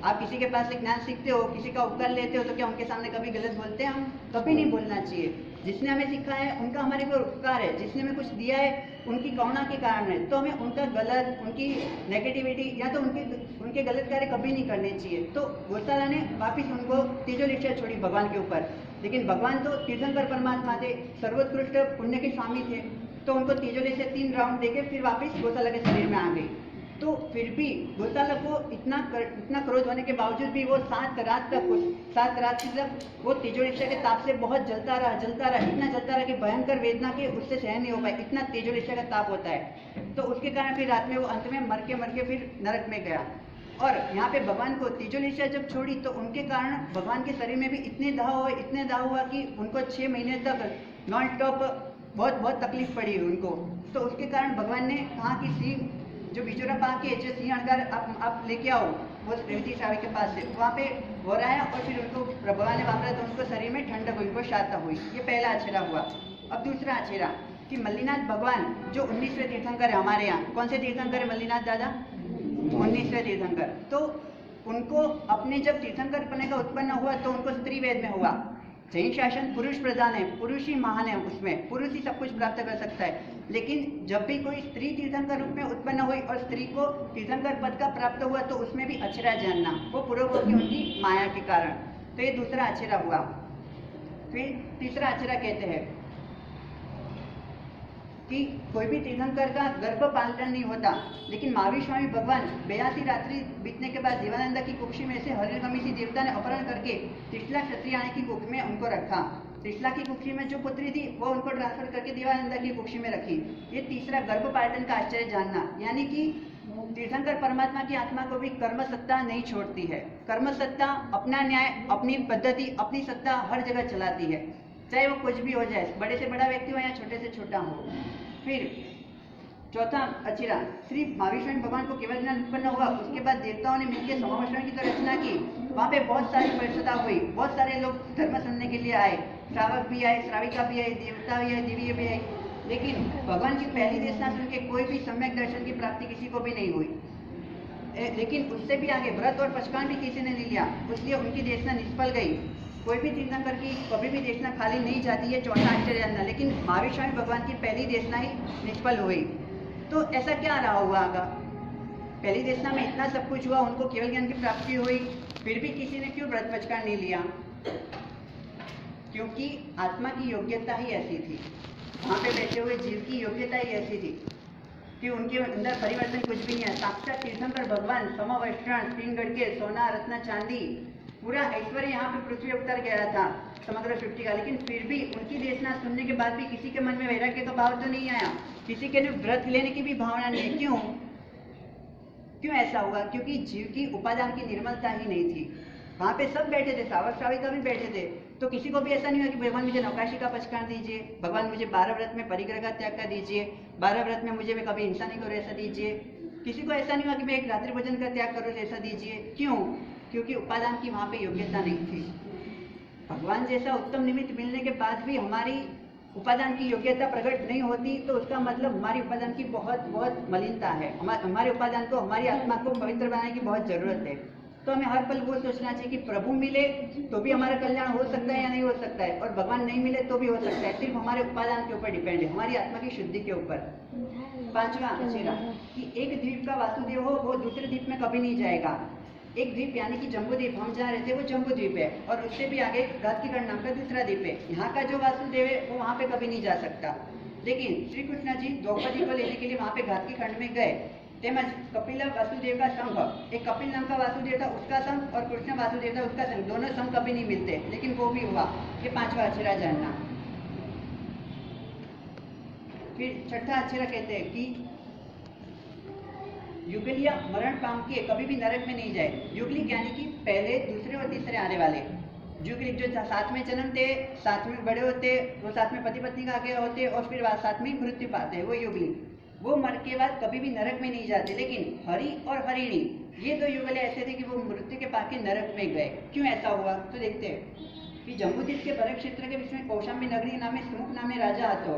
आप किसी के पास से ज्ञान सीखते हो, किसी का उपकार लेते हो, तो क्या उनके सामने कभी गलत बोलते हैं? हम कभी नहीं बोलना चाहिए। जिसने हमें सिखाया है उनका हमारे ऊपर उपकार है, जिसने हमें कुछ दिया है उनकी करुणा के कारण है, तो हमें उनका गलत, उनकी नेगेटिविटी या तो उनके गलत कार्य कभी नहीं करने चाहिए। तो गौशाला ने वापिस उनको तेजोल इच्छा छोड़ी भगवान के ऊपर, लेकिन भगवान तो तीर्थंकर परमात्मा थे, सर्वोत्कृष्ट पुण्य के स्वामी थे, तो उनको तेजोल इच्छा 3 राउंड देके फिर वापिस गौशाला के शरीर में आ गई। तो फिर भी गौशाला को इतना क्रोध होने के बावजूद भी वो 7 रात तक वो तेजोल इच्छा के ताप से बहुत जलता रहा, इतना जलता रहा कि भयंकर वेदना के उससे सहन नहीं हो पाई, इतना तेजोल इच्छा का ताप होता है। तो उसके कारण फिर रात में वो अंत में मर के फिर नरक में गया। और यहाँ पे भगवान को तेजोल इच्छा जब छोड़ी, तो उनके कारण भगवान के शरीर में भी इतने दाह हुआ कि उनको 6 महीने तक नॉन स्टॉप बहुत तकलीफ पड़ी उनको। तो उसके कारण भगवान ने कहा कि सिंह जो बिचौरा पा के जो सिंह अणगार आप लेके आओ, वो रेवती श्रावी के पास से वहाँ पे हो रहा है, और फिर उनको भगवान ने वापरा तो उनको शरीर में ठंडक हुई, उनको शांता हुई। ये पहला अछेरा हुआ। अब दूसरा अछेरा कि मल्लीनाथ भगवान जो 19वें तीर्थंकर है हमारे यहाँ। कौन से तीर्थंकर है मल्लीनाथ दादा? 19वें तीर्थंकर। तो उनको अपने जब तीर्थंकर पने का उत्पन्न हुआ तो उनको स्त्री वेद में हुआ। जैन शासन पुरुष प्रधान है, पुरुष ही महान है, उसमें पुरुष ही सब कुछ प्राप्त कर सकता है। लेकिन जब भी कोई स्त्री तीर्थंकर रूप में उत्पन्न हुई और स्त्री को तीर्थंकर पद का प्राप्त हुआ, तो उसमें भी अछेरा जानना, वो पूर्व की उनकी माया के कारण। तो ये दूसरा अछेरा हुआ। फिर तीसरा अछेरा कहते हैं कि कोई भी तीर्थंकर का गर्भ पालन नहीं होता, लेकिन महावीर स्वामी भगवान 82 रात्रि बीतने के बाद देवानंदा की कुक्षी में से हरिगमिषी देवता ने अपहरण करके त्रिशला क्षत्रियाणी की कुक्ष में उनको रखा। त्रिशला की कुक्षी में जो पुत्री थी वो उनको ट्रांसफर करके देवानंदा की कुक्षी में रखी। ये तीसरा गर्भ पालन का आश्चर्य जानना, यानी कि तीर्थंकर परमात्मा की आत्मा को भी कर्म सत्ता नहीं छोड़ती है। कर्म सत्ता अपना न्याय, अपनी पद्धति, अपनी सत्ता हर जगह चलाती है, चाहे वो कुछ भी हो जाए, बड़े से बड़ा व्यक्ति हो या छोटे से छोटा हो। फिर चौथा अछेरा, श्री महावीर स्वामी भगवान को केवल ज्ञान उत्पन्न हुआ, उसके बाद देवताओं ने मिलकर समावेशन की तो रचना की। वहाँ पे बहुत सारी परिषदा हुई, बहुत सारे लोग धर्म सुनने के लिए आए, श्रावक भी आए, श्राविका भी आए, देवता भी आए, देवी भी आए, लेकिन भगवान की पहली देशना सुन के कोई भी सम्यक दर्शन की प्राप्ति किसी को भी नहीं हुई। लेकिन उससे भी आगे व्रत और पचकान भी किसी ने नहीं लिया, इसलिए उनकी देशना निष्फल गई। कोई भी तीर्थंकर की कभी भी देशना खाली नहीं जाती है, चौथा आश्चर्य जानना, लेकिन महावीर स्वामी भगवान की पहली देशना ही निष्फल हुई। तो ऐसा क्या रहा हुआ आगा? पहली देशना में इतना सब कुछ हुआ, उनको केवल ज्ञान की प्राप्ति हुई, फिर भी किसी ने क्यों व्रत पचकान नहीं लिया? क्योंकि आत्मा की योग्यता ही ऐसी थी। वहाँ पे बैठे हुए जीव की योग्यता ही ऐसी थी कि उनके अंदर परिवर्तन कुछ भी नहीं है। साक्षात तीर्थंकर भगवान समवस्त्रण, 3 गड़के, सोना रत्न चांदी, पूरा ऐश्वर्य यहाँ पे पृथ्वी उतर गया था समग्र सृष्टि का, लेकिन फिर भी उनकी देशना सुनने के बाद भी किसी के मन में वैराग्य का भाव तो नहीं आया, किसी के व्रत लेने की भी भावना नहीं। क्यों ऐसा हुआ? क्योंकि जीव की उपादान की निर्मलता ही नहीं थी। वहाँ पे सब बैठे थे, श्रावक श्राविका भी बैठे थे, तो किसी को भी ऐसा नहीं हुआ कि भगवान मुझे नौकाशी का पचकार दीजिए, भगवान मुझे 12 व्रत में परिग्रह का त्याग का दीजिए, 12 व्रत में मुझे कभी हिंसा नहीं करो ऐसा दीजिए। किसी को ऐसा नहीं हुआ कि मैं एक रात्रि भोजन का त्याग करो ऐसा दीजिए। क्यों? क्योंकि उपादान की वहाँ पे योग्यता नहीं थी। भगवान जैसा उत्तम निमित्त मिलने के बाद भी हमारी उपादान की योग्यता प्रकट नहीं होती, तो उसका मतलब हमारी उपादान की बहुत बहुत मलिनता है। हमारे उपादान को, हमारी आत्मा को पवित्र बनाने की बहुत जरूरत है। तो हमें हर पल वो सोचना चाहिए कि प्रभु मिले तो भी हमारा कल्याण हो सकता है या नहीं हो सकता है, और भगवान नहीं मिले तो भी हो सकता है। सिर्फ हमारे उपादान के ऊपर डिपेंड है, हमारी आत्मा की शुद्धि के ऊपर। 5वां अक्षरा कि एक द्वीप का वासुदेव हो वो दूसरे द्वीप में कभी नहीं जाएगा। एक द्वीप यानी कि जम्बू द्वीप, हम जहाँ रहते हैं वो जम्बू द्वीप है, और उससे भी आगे घातकीकरण नाम का दूसरा द्वीप है। यहाँ का जो वासुदेव है वो वहाँ पे कभी नहीं जा सकता। लेकिन श्री कृष्ण जी द्रौपदी को लेने के लिए वहाँ पे घातकीकरण में गए। तेमज कपिल वासुदेव का संघ, एक कपिल नाम का वासुदेव था उसका संघ और कृष्ण वासुदेव था उसका संघ, दोनों संघ कभी नहीं मिलते, लेकिन वो भी हुआ। ये 5वां अक्षरा जानना। फिर 6ठा अक्षरा कहते हैं कि युगलिया मरण पाम के कभी भी नरक में नहीं जाए। युगलिक यानी कि पहले, दूसरे और तीसरे आने वाले। युगलिक जो साथ में जन्मते, साथ में बड़े होते, वो साथ में पति पत्नी का आगे होते और फिर साथ में मृत्यु पाते हैं, वो युगलिक। वो मर के बाद कभी भी नरक में नहीं जाते। लेकिन हरि और हरिणी ये 2 युगले ऐसे थे कि वो मृत्यु के पाके नरक में गए। क्यों ऐसा हुआ? तो देखते हैं कि जम्बूद्वीप के बड़े क्षेत्र के बीच में कौशाम्बी नगरी नामे सुमुख नामे राजा आता।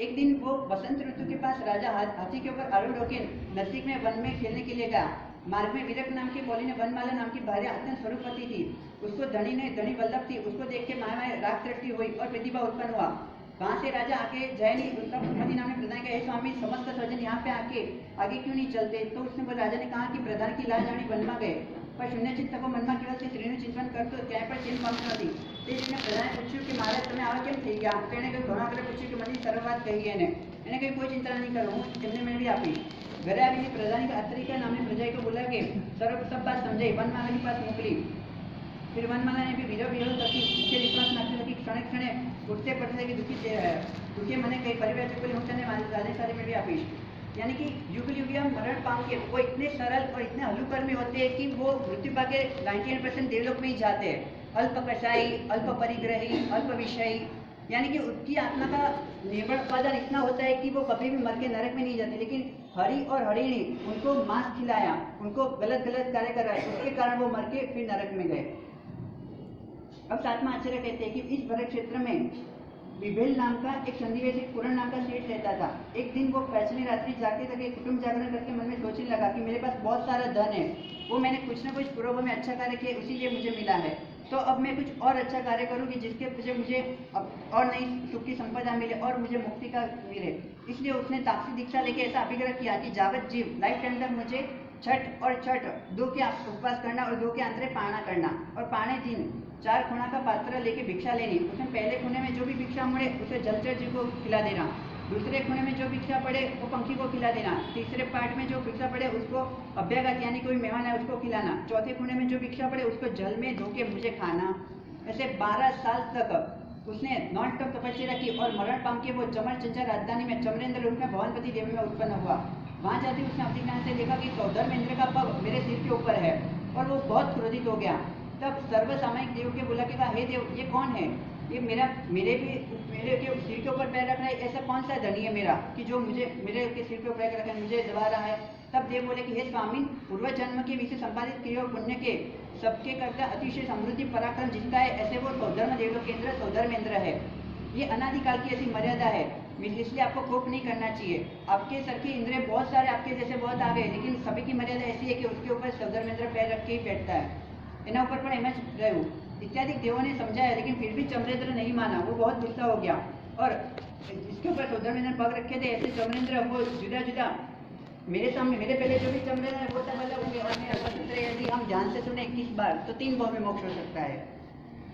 एक दिन वो बसंत ऋतु के पास राजा हाथी के ऊपर आरूढ़ होकर नजदीक में वन में खेलने के लिए गया। मार्ग में विरक नाम की बोली ने वनमाला नाम की भार्या अत्यंत स्वरूपवती थी, उसको धनी वल्लभ थी, उसको देख के माया में राग दृष्टि हुई और प्रतिभा उत्पन्न हुआ। वहाँ से राजा आके जयनी उनका फूलमती नाम ने प्रधान किया, स्वामी समस्त स्वजन यहाँ पे आगे क्यों नहीं चलते? तो उसने वो राजा ने कहा कि प्रधान की लाज जानी वनमा गए पर शून्य चित्त को मनमा केवल से श्रीनु चिंतन कर तो क्या पर चिन्ह पामती નથી। તે એને પ્રધાને પૂછ્યું કે મહારાજ તમે આવા કેમ થઈ ગયા? તો એને કહ્યું ઘણા કરે પૂછ્યું કે મને સરળ વાત કહી એને કહ્યું કોઈ ચિંતા નહીં કરો, હું તેમને મેળવી આપીશ। ઘરે આવીને પ્રધાને અત્રિકા નામની પ્રજાએ को बोला कि सब बात समझाई, वनमाला के पास मोकली। फिर वनमाला ने भी विरह विरोध करती मुझे विश्वास नाखी लगी, क्षणे क्षणे उठते पड़ते कि दुखी मने कई परिवार चुकली हूँ तने राजे सारे में भी आपीश। यानी कि युग युगिया मरण पाम के वो इतने सरल और इतने हल्लुकर्मी होते हैं कि वो मृत्यु पाके 99% देवलोक में ही जाते हैं। अल्प कषाई, अल्प परिग्रही, अल्प विषयी, यानी कि उसकी आत्मा का निर्बल उत्पादन इतना होता है कि वो कभी भी मर के नरक में नहीं जाते। लेकिन हरि और हरिणी उनको मांस खिलाया, उनको गलत कार्य कराए, उसके कारण वो मर के फिर नरक में गए। अब 7वां आचार्य कहते हैं कि इस भरत क्षेत्र में विभेल नाम का एक संधिवेश पूरण नाम का सेठ रहता था। एक दिन वो फैसले रात्रि जागते तक कुटुंब जागरण करके मन में सोचने लगा कि मेरे पास बहुत सारा धन है, वो मैंने कुछ न कुछ पूर्व में अच्छा कार्य किया इसीलिए मुझे मिला है, तो अब मैं कुछ और अच्छा कार्य करूँ कि जिसके वजह मुझे और नई सुख की संपदा मिले और मुझे मुक्ति का मिले। इसलिए उसने तापसी दीक्षा लेके ऐसा अभिग्रह किया कि जावत जीव लाइफ टाइम तक मुझे छठ और 2 के उपवास करना और 2 के अंतरे पाना करना, और पाने दिन 4 खुणा का पात्र लेके भिक्षा लेनी। उसमें पहले खुणे में जो भी भिक्षा मिले उसे जलचर जी को खिला देना, दूसरे खुणे में जो भिक्षा पड़े वो पंखी को खिला देना, तीसरे पार्ट में जो भिक्षा पड़े उसको अभ्यागत यानी कोई मेहमान है उसको खिलाना, चौथे खुणे में जो भिक्षा पड़े उसको जल में धो के मुझे खाना। ऐसे 12 साल तक उसने नॉन स्टॉप तपस्या की और मरण पाम के वो चमर चंचल राजधानी में चमरेंद्र रूप में भवनपति देवी में उत्पन्न हुआ। वहाँ जाते उसने अपने ज्ञान से देखा कि सौधर्मेंद्र का पग मेरे सिर के ऊपर है और वो बहुत क्रोधित हो गया। तब सर्वसामायिक देव के बुला के कहा, हे देव ये कौन है? ये मेरे के सिर के ऊपर पैर रख रहा है, ऐसा कौन सा धनी है मेरा कि जो मुझे मेरे के सिर के ऊपर पैर रखा है, मुझे दबा रहा है? तब देव बोले कि हे स्वामी, पूर्व जन्म के विषय संपादित क्रिया और पुण्य के सबके करता अतिशय समृद्धि पराक्रम जिसका है, ऐसे वो सौधर्म देवलोक के इंद्र सौधर्मेंद्र है। ये अनादिकाल की ऐसी मर्यादा है, इसलिए आपको कोप नहीं करना चाहिए। आपके सर के इंद्रिय बहुत सारे आपके जैसे बहुत आ गए, लेकिन सभी की मर्यादा ऐसी है कि उसके ऊपर सौधर्मेंद्र पैर रख के ही बैठता है। एना ऊपर पर एम रहू इत्यादि देवों ने समझाया, लेकिन फिर भी चमरेंद्र नहीं माना, वो बहुत गुस्सा हो गया और इसके ऊपर सौधर्मेंद्र पग रखे थे। ऐसे चमरेंद्र वो जुदा जुदा मेरे सामने, मेरे पहले जो भी चमरेंद्र है वो सब अलग होंगे और मेरा स्वतंत्र यदि हम ध्यान से सुने 21 बार तो 3 भाव में मोक्ष हो सकता है।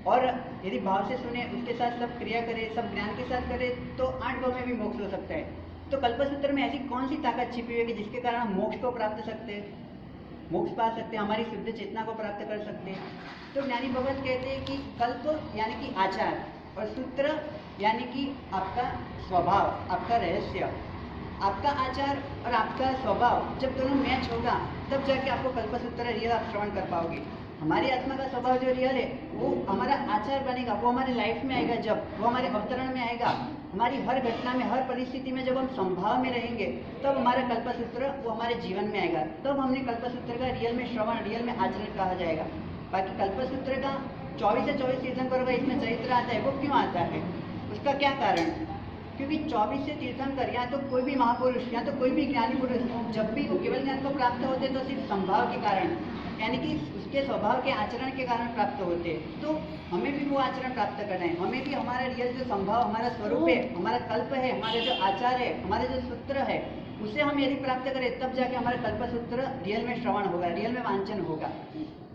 और यदि भाव से सुने, उसके साथ सब क्रिया करे, सब ज्ञान के साथ करे, तो 8 भाव में भी मोक्ष हो सकता है। तो कल्पसूत्र में ऐसी कौन सी ताकत छिपी हुई है कि जिसके कारण हम मोक्ष को प्राप्त सकते हैं, मोक्ष पा सकते हैं, हमारी शुद्ध चेतना को प्राप्त कर सकते हैं। तो ज्ञानी भगत कहते हैं कि कल्प यानी कि आचार, और सूत्र यानी कि आपका स्वभाव, आपका रहस्य, आपका आचार और आपका स्वभाव जब दोनों मैच होगा तब जाके आपको कल्पसूत्र रियल आप श्रवण कर पाओगे। हमारी आत्मा का स्वभाव जो रियल है वो हमारा आचार बनेगा, वो हमारे लाइफ में आएगा, जब वो हमारे अवतरण में आएगा, हमारी हर घटना में, हर परिस्थिति में जब हम संभाव में रहेंगे तब हमारा कल्पसूत्र वो हमारे जीवन में आएगा, तब हमने कल्पसूत्र का रियल में श्रवण, रियल में आचरण कहा जाएगा। बाकी कल्पसूत्र का 24 से 24 तीर्थंकरों का इसमें चरित्र आता है, वो क्यों आता है, उसका क्या कारण? क्योंकि 24 से तीर्थंकर या तो कोई भी महापुरुष या तो कोई भी ज्ञानी पुरुष जब भी वो केवल ज्ञान को प्राप्त होते तो सिर्फ संभाव के कारण, यानी कि उसके स्वभाव के आचरण के कारण प्राप्त होते हैं। तो हमें भी वो आचरण प्राप्त करना है, हमें भी हमारा रियल जो संभाव, हमारा स्वरूप है, हमारा कल्प है, हमारे जो आचार है, हमारे जो सूत्र है, उसे हम यदि प्राप्त करें तब जाके हमारा कल्पसूत्र रियल में श्रवण होगा, रियल में वांचन होगा।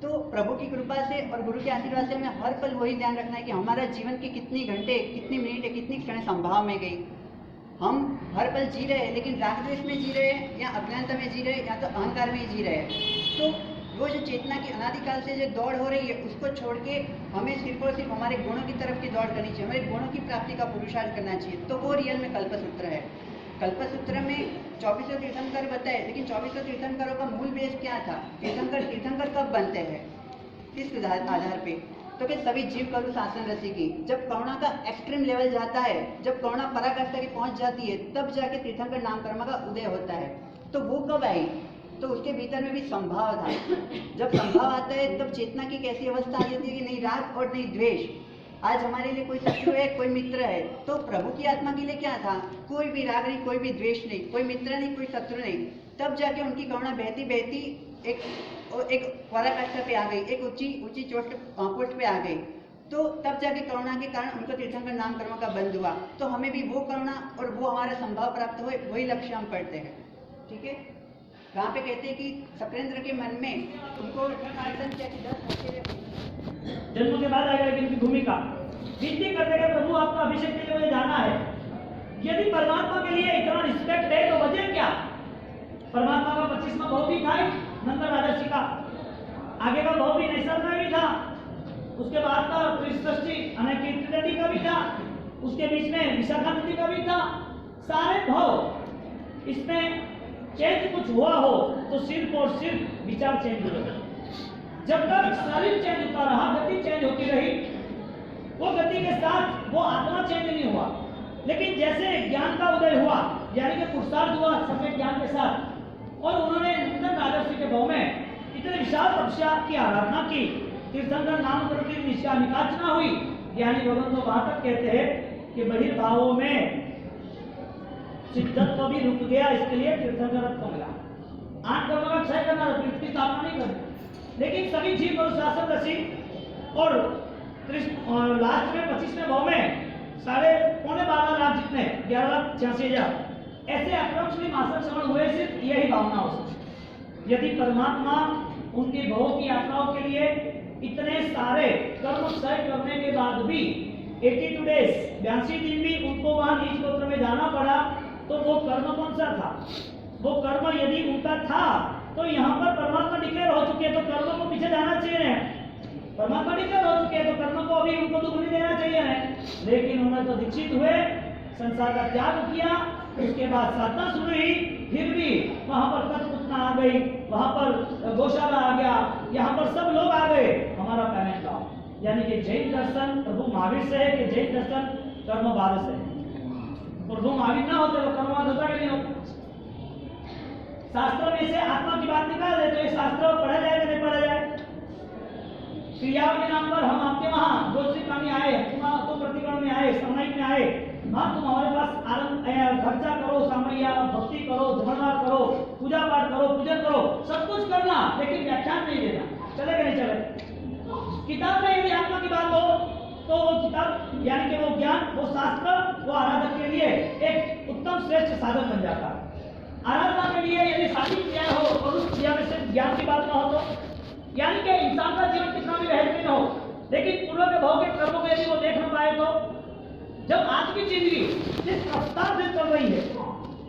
तो प्रभु की कृपा से और गुरु के आशीर्वाद से हमें हर पल वही ध्यान रखना है कि हमारा जीवन की कितनी घंटे, कितनी मिनट, कितनी क्षण संभाव में गई। हम हर पल जी रहे हैं, लेकिन राग द्वेष में जी रहे हैं या अज्ञानता में जी रहे हैं या तो अहंकार में ही जी रहे हैं। तो वो जो चेतना की अनादिकाल से जो दौड़ हो रही है उसको छोड़ के हमें सिर्फ और सिर्फ हमारे गुणों की तरफ की दौड़ करनी चाहिए, हमारे गुणों की प्राप्ति का पुरुषार्थ करना चाहिए। तो वो रियल में कल्पसूत्र है। कल्पसूत्र में 24 तीर्थंकर बताए, लेकिन 24 तीर्थंकरों का मूल बेस क्या था? तीर्थंकर कब बनते हैं, किस आधार पे? तो कि सभी जीव कलु शासन रसी की, जब करुणा का एक्सट्रीम लेवल जाता है, जब करुणा पराकाष्ठा की पहुंच जाती है, तब जाके तीर्थंकर नाम कर्म का उदय होता है। तो वो कब आई? तो उसके भीतर में भी संभाव था। जब संभाव आता है तब चेतना की कैसी अवस्था आ जाती है कि नहीं राग और नहीं द्वेष। आज हमारे लिए कोई शत्रु है, कोई मित्र है, तो प्रभु की आत्मा के लिए क्या था? कोई भी राग नहीं, कोई भी द्वेष नहीं, कोई मित्र नहीं, कोई शत्रु नहीं। तब जाके उनकी करुणा बहती बहती एक पराकाष्ठा पे आ गई, एक ऊंची पोस्ट पे आ गई। तो तब जाके करुणा के कारण उनको तीर्थंकर नाम कर्म का बंद हुआ। तो हमें भी वो करुणा और वो हमारा संभाव प्राप्त हो, वही लक्ष्य हम करते हैं। ठीक है, वहाँ पे कहते हैं कि सप्रेंद्र के मन में उनको जन्म के बाद आएगा, लेकिन उनकी भूमिका विनती करते हैं प्रभु आपका अभिषेक के लिए मुझे जाना है। यदि परमात्मा के लिए इतना रिस्पेक्ट है तो वजह क्या? परमात्मा का 25वां भाव भी था नंदन राजर्षि का, आगे का भाव भी नैसर्ग का भी था, उसके बाद का त्रिसृष्टि अनकीर्ति का भी था, उसके बीच में विशाखा नदी का भी था। सारे भाव इसमें चेंज कुछ हुआ हो तो सिर्फ और सिर्फ विचार चेंज हो रहा। जब तक शरीर चेंज होता रहा, गति चेंज होती रही, वो गति के साथ वो आत्मा चेंज नहीं हुआ। लेकिन जैसे ज्ञान का उदय हुआ, यानी कि पुरुषार्थ हुआ सम्यक ज्ञान के साथ, और उन्होंने नंदन राजर्षि के भाव में इतने विशाल तपस्या की आराधना की, तीर्थंकर नाम कर्म की निकाचना हुई। ज्ञानी भगवान तो वहां तक कहते हैं कि बहिर्भावों में सिद्धत्व भी रुक गया, इसके लिए तीर्थंकर को मिला। आठ कर्म का क्षय करना, तीर्थ की स्थापना नहीं करनी। लेकिन सभी जीव शासन रसी और लास्ट में 25वें भाव में 12.25 लाख जितने 11,86,000 ऐसे अप्रोक्सीमेटली मासक श्रवण हुए। सिर्फ यही भावना हो सकती। यदि परमात्मा उनके भाव की यात्राओं के लिए इतने सारे कर्म क्षय करने के बाद भी 82 डेज 82 दिन भी उनको वहां नीच गोत्र में जाना पड़ा, तो वो कर्म कौन सा था? वो कर्म यदि उनका था तो यहाँ पर परमात्मा डिक्लेयर हो चुके हैं, तो कर्म को पीछे जाना चाहिए ना। परमात्मा डिक्लेयर हो चुके हैं तो कर्म को अभी उनको दुख नहीं देना चाहिए ना। लेकिन उन्होंने तो दीक्षित हुए, संसार का त्याग किया, उसके बाद साधना शुरू हुई, फिर भी वहां पर कठपुतलियां आ गई, वहां पर गौशाला आ गया, यहाँ पर सब लोग आ गए, हमारा पेमेंट लाओ। यानी कि जैन दर्शन प्रभु महावीर से है कि जैन दर्शन कर्मवाद से है। प्रभु महावीर ना होते तो कर्मवाद होता कि नहीं होता? शास्त्र में से आत्मा की बात निकाल दे तो ये शास्त्र पढ़ा जाए कि नहीं पढ़ा जाए? क्रियाओं के नाम पर हम आपके वहां ज्योतिषी में आए, तुम प्रतिकरण में आए, सामयिक में आए, हाँ तुम हमारे पास आनंद खर्चा करो, सामयिया भक्ति करो, धर्मवाद करो, पूजा पाठ करो, पूजन करो, सब कुछ करना, लेकिन व्याख्यान नहीं देना। चलेगा नहीं चले? किताब में यदि आत्मा की बात हो तो वो किताब यानी कि वो ज्ञान, वो शास्त्र, वो आराधक के लिए एक उत्तम श्रेष्ठ साधन बन जाता है। आराधना के लिए यदि शादी क्रिया हो और उस क्रिया में से ज्ञान की बात ना हो तो, यानी कि इंसान का जीवन कितना भी बेहतरीन हो, लेकिन पूर्व के भाव के आपकी जिंदगी जिस रफ्तार से चल रही है,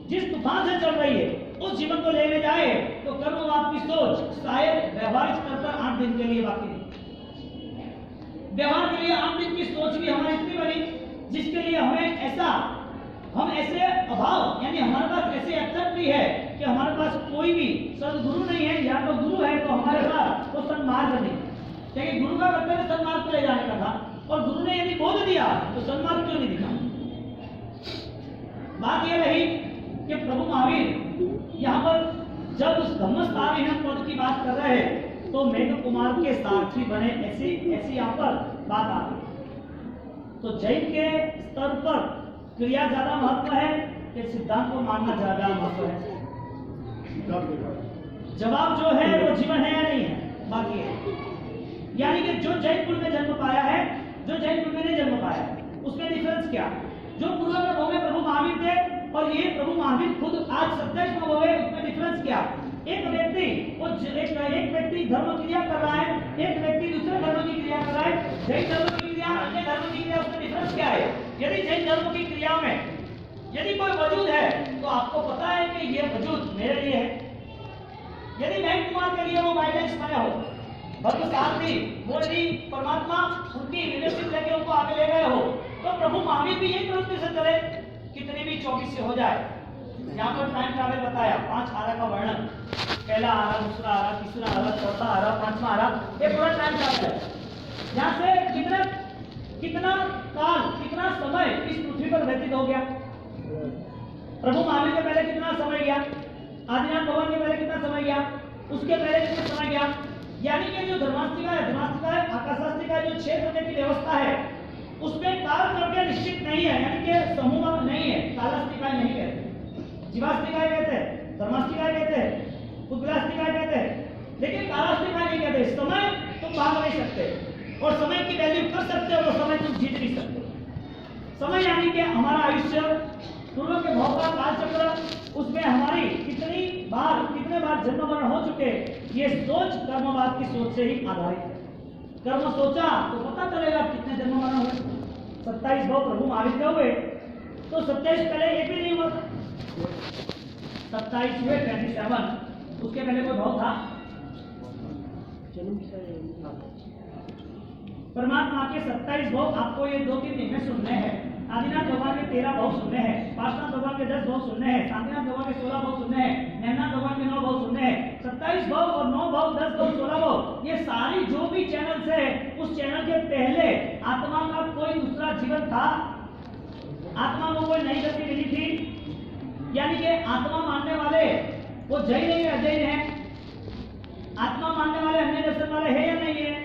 जिस तूफान से चल रही है, उस जीवन को लेने जाए तो कर्मवाद की सोच शायद व्यवहारिक स्तर पर 8 दिन के लिए बाकी नहीं। व्यवहार के लिए 8 दिन की सोच भी हमारी इतनी बनी जिसके लिए हम ऐसे अभाव, यानी हमारे पास ऐसे अवसर भी है कि हमारे पास कोई भी सदगुरु नहीं है, या तो गुरु है तो हमारे पास वो सन्मार्ग नहीं, क्योंकि गुरु का कर्तव्य सन्मार्ग को ले जाने का था, और गुरु ने यदि बोध दिया तो सन्मार्ग क्यों नहीं दिखा। बात यह रही कि प्रभु महावीर यहाँ पर जब उस धम्मस्थाविहन पद की बात कर रहे हैं तो मेघ कुमार के सारथी बने, ऐसी यहाँ पर बात आ रही। तो जैन के स्तर पर क्रिया ज्यादा महत्व है कि सिद्धांत को मानना ज्यादा महत्व है? जवाब जो है वो जीवन है या नहीं है, बाकी है। यानी कि जो जैन कुल में जन्म पाया है, जो जैन कुल में नहीं जन्म पाया है, उसमें डिफरेंस क्या? जो पूर्व में भोगे प्रभु महावीर थे और ये प्रभु महावीर खुद आज 27 में भोगे, उसमें डिफरेंस क्या? एक व्यक्ति धर्म क्रिया कर रहा है, एक व्यक्ति दूसरे धर्म की क्रिया कर रहा है। जैन धर्म की क्रिया, अन्य धर्म की क्रिया, उसमें डिफरेंस क्या है? यदि जैन धर्म की क्रिया में यदि कोई वजूद है तो आपको पता है कि ये वजूद मेरे लिए है। यदि मेघ कुमार के लिए वो गाइडेंस बने हो, भक्त सारथी, वो यदि परमात्मा उनकी लीडरशिप लेके उनको आगे ले गए हो, तो प्रभु महावीर भी यही प्रवृत्ति से चले, कितनी भी 24 से हो जाए। यहाँ पर टाइम ट्रैवल बताया, 5 आरा का वर्णन, पहला आरा, दूसरा आरा, तीसरा आरा, चौथा आरा, 5वां आरा, ये पूरा टाइम ट्रैवल है। यहाँ से कितना काल, कितना समय इस पृथ्वी पर व्यतीत हो गया। प्रभु महावीर के पहले कितना समय गया, आदिनाथ भगवान के पहले कितना समय गया, उसके पहले कितना समय गया। यानी कि जो धर्मास्तिका है, आकाशास्तिका जो 6 प्रकार की व्यवस्था है, उसमें काल द्रव्य निश्चित नहीं है, यानी कि समूह नहीं है। कालास्तिका नहीं कहते, जीवास्तिका कहते हैं, धर्मास्तिका कहते हैं, उद्ग्रास्तिका कहते हैं, लेकिन कालास्तिका नहीं कहते। समय तुम भाग नहीं सकते और समय की वैल्यू कर सकते हो, और समय तुम जीत नहीं सकते। समय यानी कि हमारा आयुष्य, पूर्व के भोग का काल चक्र, उसमें हमारी कितने बार जन्म मरण हो चुके, ये सोच कर्मवाद की सोच से ही आधारित है। कर्म सोचा तो पता चलेगा कितने जन्म मरण हुए। 27 भाव प्रभु महावीर के हुए तो 27 पहले एक भी नहीं हुआ था, 27 हुए 27, उसके पहले कोई भाव था? परमात्मा के 27 भाव आपको ये 2-3 दिन में सुनने हैं। आदिनाथ भगवान के 13 भाव सुनने हैं, पार्श्वनाथ भगवान के 10 भाव सुनने हैं, शांतिनाथ भगवान के 16 भाव सुनने हैं, नैनाथ भगवान के 9 भाव सुनने हैं। 27 भाव और 9 भाव, 10 भाव, 16 भाव, ये सारी जो भी चैनल्स है, उस चैनल के पहले आत्मा का कोई दूसरा जीवन था, आत्मा को कोई नई गति मिली थी। यानी कि आत्मा मानने वाले वो जैन है या अजैन है? आत्मा मानने वाले अन्य दर्शन वाले है या नहीं है?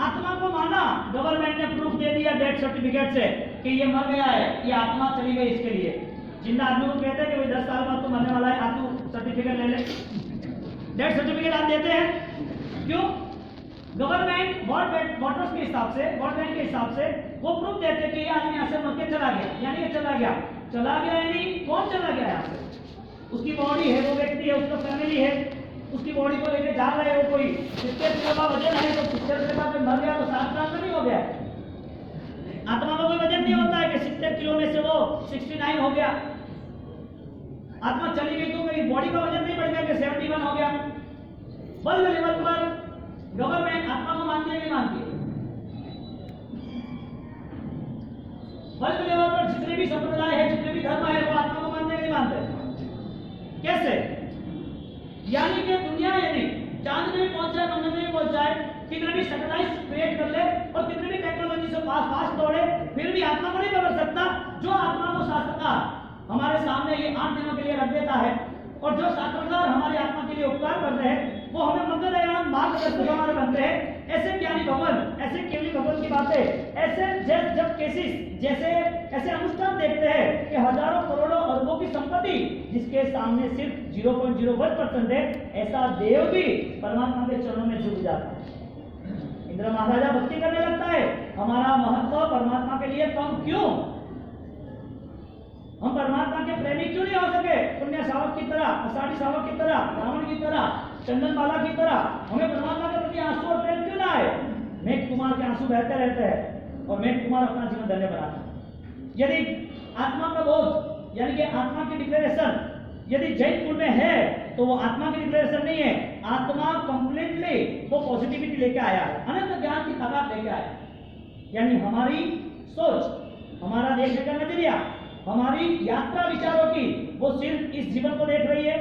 आत्मा को माना, गवर्नमेंट ने प्रूफ दे दिया डेथ सर्टिफिकेट से कि ये मर गया है, ये आत्मा चली गई इसके लिए। जिंदा आदमी को कहते हैं कि भाई 10 साल बाद तो मरने वाला है, आप तू सर्टिफिकेट ले ले। डेथ सर्टिफिकेट आप देते हैं क्यों? गवर्नमेंट वोटर्स के हिसाब से, वोट बैंक के हिसाब से वो प्रूफ देते हैं कि ये आदमी यहाँ से मर के चला गया, यानी कि चला गया यानी कौन चला गया यहाँ से? उसकी बॉडी है, वो व्यक्ति है, उसका फैमिली है, उसकी बॉडी को लेके जा रहे हो, कोई 70 किलो का वजन है तो 70 के बाद मर गया तो 7 साल में नहीं हो गया। आत्मा का कोई वजन नहीं होता है कि 70 किलो में से वो 69 हो गया। आत्मा चली गई तो मेरी बॉडी का वजन नहीं बढ़ गया कि 71 हो गया। वर्ल्ड लेवल पर गवर्नमेंट आत्मा को मानती है नहीं मानती है? वर्ल्ड लेवल पर जितने भी संप्रदाय है, जितने भी धर्म है, वो आत्मा को मानते नहीं मानते? कैसे? यानी कि दुनिया यदि चांद में पहुंच जाए, मंगल में पहुंच जाए, कितने भी सैटेलाइट क्रिएट कर ले और कितने भी टेक्नोलॉजी से फास्ट दौड़े, फिर भी आत्मा को नहीं बदल सकता। जो आत्मा को शास्त्रकार हमारे सामने ये 8 दिनों के लिए रख देता है, और जो शास्त्रकार हमारी आत्मा के लिए उपकार करते हैं, वो हमें मंगलयान मार्गदर्शक हमारे बनते हैं। ऐसे ज्ञानी भगवान, ऐसे केवली भगवान की बातें, ऐसे जब केसेस जैसे ऐसे अनुष्ठान देखते हैं कि हजारों करोड़ों अरबों की संपत्ति जिसके सामने सिर्फ 0.01% है, ऐसा देव भी परमात्मा के चरणों में झुक जाता है। इंद्र महाराजा भक्ति करने लगता है, हमारा महत्व परमात्मा के लिए कम क्यों? हम परमात्मा के प्रेमी क्यों नहीं हो सके? पुण्य शावक की तरह, अषाढ़ी शावक की तरह, रावण की तरह, चंदनबाला की तरह हमें परमात्मा के प्रति आंसू और प्रेम क्यों ना आए? मेघ कुमार के आंसू बहते रहते हैं और मेघ कुमार अपना जीवन धन्य बनाता है। यदि आत्मा का बोध यानी कि आत्मा की डिक्लेरेशन यदि जैन कुल में है तो वो आत्मा की डिक्लेरेशन नहीं है, आत्मा कंप्लीटली वो पॉजिटिविटी लेके आया है, अनंत ज्ञान की ताकत लेके आया है। यानी हमारी सोच, हमारा देखने का नजरिया, हमारी यात्रा विचारों की वो सिर्फ इस जीवन को देख रही है,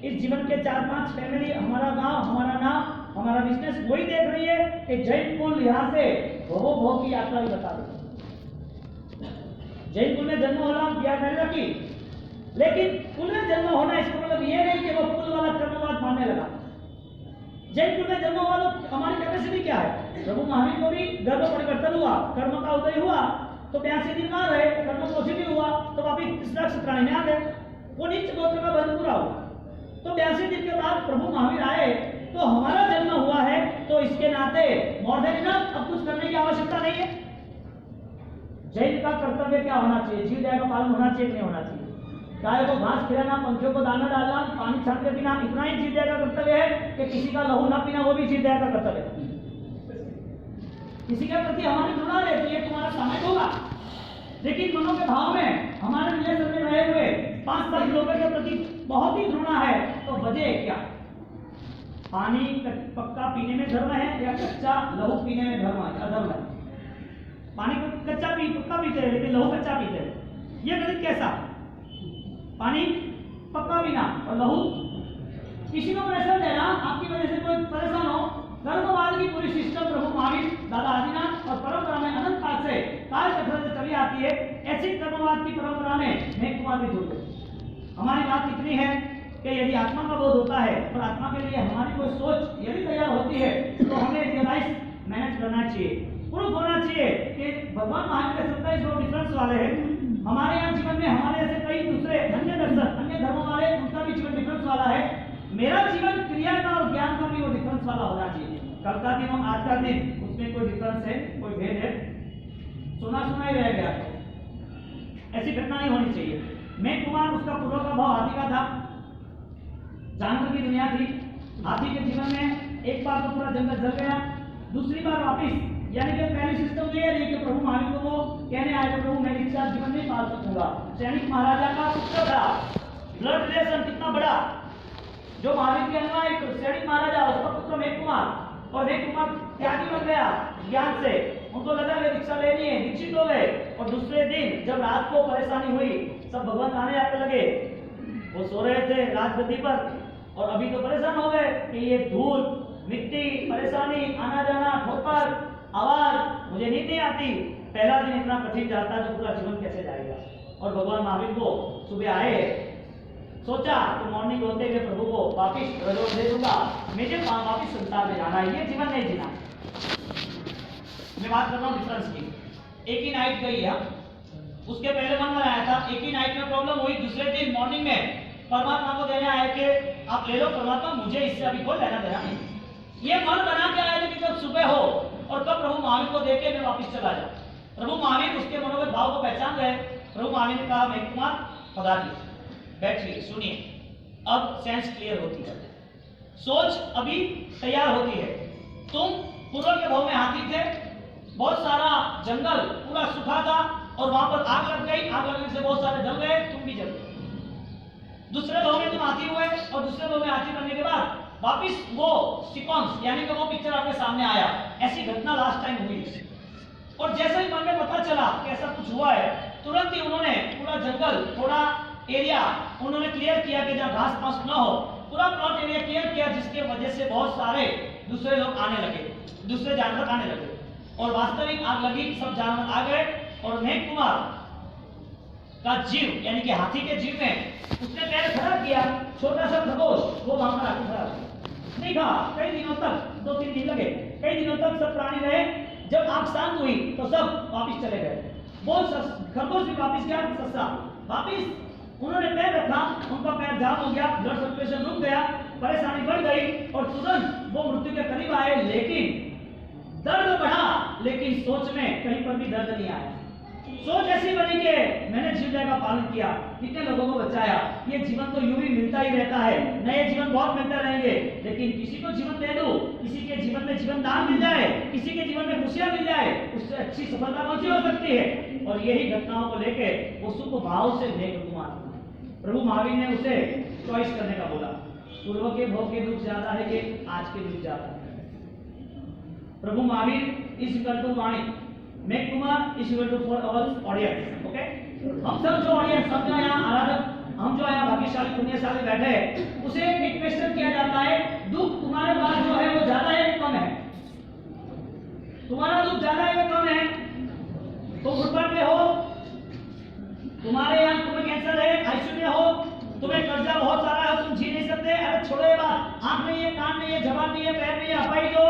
इस जीवन के 4-5 फैमिली, हमारा गांव, हमारा नाम, हमारा बिजनेस वही देख रही है कि जैन कुल यहाँ से भव की यात्रा भी बता रही है। जैन कुल में जन्म होना प्यार मैंने रखी, लेकिन कुल में जन्म होना इसका मतलब ये नहीं कि वो कुल वाला कर्मवाद मानने लगा। जैन कुल में जन्म हुआ तो हमारी कैपेसिटी क्या है? प्रभु महावीर को भी गर्भ परिवर्तन हुआ, कर्म का उदय हुआ तो 82 दिन ना रहे, कर्म पॉजिटिव हुआ तो वापिस 30 में आ गए, वो नीच गोत्र का बंध पूरा हुआ। तो 82 दिन के बाद प्रभु महावीर आए तो हमारा जन्म हुआ है तो इसके नाते मोर देन इनफ, अब कुछ करने की आवश्यकता नहीं है। जैन का कर्तव्य क्या होना चाहिए? जीव दया का पालन होना चाहिए, नहीं होना चाहिए? गाय को घास खिलाना, पंछियों को दाना डालना, पानी छाट के पीना, इतना ही जीव दया का कर्तव्य है कि किसी का लहू ना पीना वो भी जीव दया का कर्तव्य है। किसी के प्रति हमारी घृणा रहती है, तुम्हारा सामयिक होगा, लेकिन मनो के भाव में हमारे रिलेशन में रहे हुए 5-7 लोगों के प्रति बहुत ही घृणा है, तो वजह क्या? पानी पक्का पीने में धर्म है या कच्चा लहू पीने में धर्म है? अधर्म है। पानी को कच्चा पक्का पीते हैं लेकिन लहू कच्चा पीते हैं, ये गणित कैसा? पानी पक्का पीना और लहू किसी को प्रेशर देना, आपकी वजह से कोई परेशान हो। कर्मवाद की पूरी सिस्टम प्रभु महावीर, दादा आदिनाथ और परंपरा में अनंत काल से काल चक्र से चली आती है। ऐसी कर्मवाद की परंपरा में मैं कुमार भी जुड़ गए। हमारी बात इतनी है कि यदि आत्मा का बोध होता है और आत्मा के लिए हमारी कोई सोच यदि तैयार होती है तो हमें रियलाइज मैनेज करना चाहिए, प्रूफ होना चाहिए कि भगवान महावीर के 27 लोग डिफरेंस वाले हैं। हमारे यहाँ जीवन में हमारे ऐसे कई दूसरे अन्य दर्शन, अन्य धर्मों वाले, उनका भी जीवन डिफरेंस वाला है। मेरा जीवन क्रिया का और ज्ञान का भी वो डिफरेंस वाला होना चाहिए। कल का दिन और आज का दिन उसमें कोई डिफरेंस है, कोई भेद है? सुना ही रह गया, ऐसी घटना नहीं होनी चाहिए। मैं कुमार, उसका पूर्व का भाव हाथी का था, जानवर की दुनिया थी। हाथी के जीवन में एक बार तो पूरा जंगल जल गया, दूसरी बार वापिस, यानी कि पहली सिस्टम ये है कि प्रभु महावीर को वो कहने आए थे, प्रभु मैं एक साथ जीवन नहीं पाल सकूंगा। सैनिक महाराजा का पुत्र था, ब्लड रिलेशन कितना बड़ा, जो महावीर के अनुयायी सैनिक महाराजा, उसका पुत्र मेघ कुमार, और मेघ कुमार त्यागी बन गया ज्ञान से। उनको लगा कि दीक्षा लेनी है, दीक्षित हो गए। और दूसरे दिन जब रात को परेशानी हुई, सब भगवान आने आते लगे, वो सो रहे थे राजगद्दी पर और अभी तो परेशान हो गए कि ये धूल, मिट्टी, परेशानी, आना जाना, ठोकर, आवाज, मुझे नींद नहीं आती। पहला दिन इतना कठिन जाता है तो पूरा जीवन कैसे जाएगा? और भगवान महावीर को सुबह आए, सोचा तो मॉर्निंग होते हुए प्रभु को वापिस रजोर दे दूंगा, मुझे वापिस संसार में जाना है, ये जीवन नहीं जीना। मैं बात कर रहा हूँ डिफरेंस की। एक ही नाइट गई है, उसके पहले मन बनाया था, एक ही नाइट में प्रॉब्लम हुई, दूसरे दिन मॉर्निंग में परमात्मा को देने आए कि आप ले लो परमात्मा, मुझे इससे अभी कोई लेना देना नहीं। ये मन बना के आए थे कि जब सुबह हो और कब प्रभु महावीर को देके मैं वापिस चला जाऊं। प्रभु महावीर उसके मनोगत भाव को पहचान गए। प्रभु महावीर ने कहा, मेघ कुमार पधारिए, बैठिए, सुनिए। अब सेंस क्लियर होती है, सोच अभी तैयार होती है। तुम पूर्व के भाव में हाथी थे, बहुत सारा जंगल पूरा सूखा था और वहां पर आग लग गई, आग लगने से बहुत सारे जल गए, तुम भी जल गए। दूसरे भाव में तुम हाथी हुए और दूसरे भाव में हाथी बनने के बाद वापिस वो सीक्वेंस यानी कि वो पिक्चर आपके सामने आया। ऐसी घटना लास्ट टाइम हुई और जैसे ही मन में पता चला कि ऐसा कुछ हुआ है, तुरंत ही उन्होंने पूरा जंगल, थोड़ा एरिया उन्होंने क्लियर किया कि जहाँ घास पास न हो, पूरा प्लॉट एरिया क्लियर किया, जिसके वजह से बहुत सारे दूसरे लोग आने लगे, दूसरे जानवर आने लगे और वास्तविक आग लगी, सब जानवर आ गए। और मेघ कुमार का जीव यानी कि हाथी के जीव में उसने पैर खड़ा किया, छोटा सा खरगोश वो वहां पर आके खड़ा नहीं कहा। कई दिनों तक, 2-3 दिन लगे, कई दिनों तक सब प्राणी रहे। जब आग शांत हुई तो सब वापिस चले गए। वो खरगोश भी वापिस गया, सस्ता वापिस उन्होंने पैर रखा, उनका पैर जाम हो गया, ब्लड सर्कुलेशन रुक गया, परेशानी बढ़ गई और तुरंत वो मृत्यु के करीब आए। लेकिन दर्द बढ़ा, लेकिन सोच में कहीं पर भी दर्द नहीं आया। सोच ऐसी बनी कि मैंने जीव दया का पालन किया, कितने लोगों को बचाया। ये जीवन तो यूं ही मिलता ही रहता है, नए जीवन बहुत मिलते रहेंगे, लेकिन किसी को जीवन दे दूं, किसी के जीवन में जीवन दान मिल जाए, किसी के जीवन में खुशियां मिल जाए, उससे सबसे अच्छी सफलता कौन सी हो सकती है, और यही घटनाओं को लेके वो शुभ भाव से मेघ कुमार, प्रभु महावीर ने उसे चॉइस करने का बोला। पूर्व के भोग के दुख ज्यादा है कि आज के दुख ज्यादा है। प्रभु महावीर इस विकल्प वाणी, मेघ कुमार इस विकल्प फॉर आवर ऑडियंस। ओके, हम सब जो ऑडियंस, हम जो यहाँ आराधक, हम जो यहाँ भाग्यशाली पुण्यशाली बैठे हैं, उसे एक क्वेश्चन किया जाता है, दुख तुम्हारे पास जो है वो ज्यादा है कि कम है? तुम्हारा दुख ज्यादा है कि कम है? तुम घुटपट में हो, तुम्हारे यहाँ तुम्हें कैंसर है, आईसीयू में हो, तुम्हें कर्जा बहुत सारा है, तुम जी नहीं सकते, अरे छोड़ो ये बात, आंख नहीं है, कान नहीं है, जबान नहीं है, पैर नहीं है, अपाहिज हो,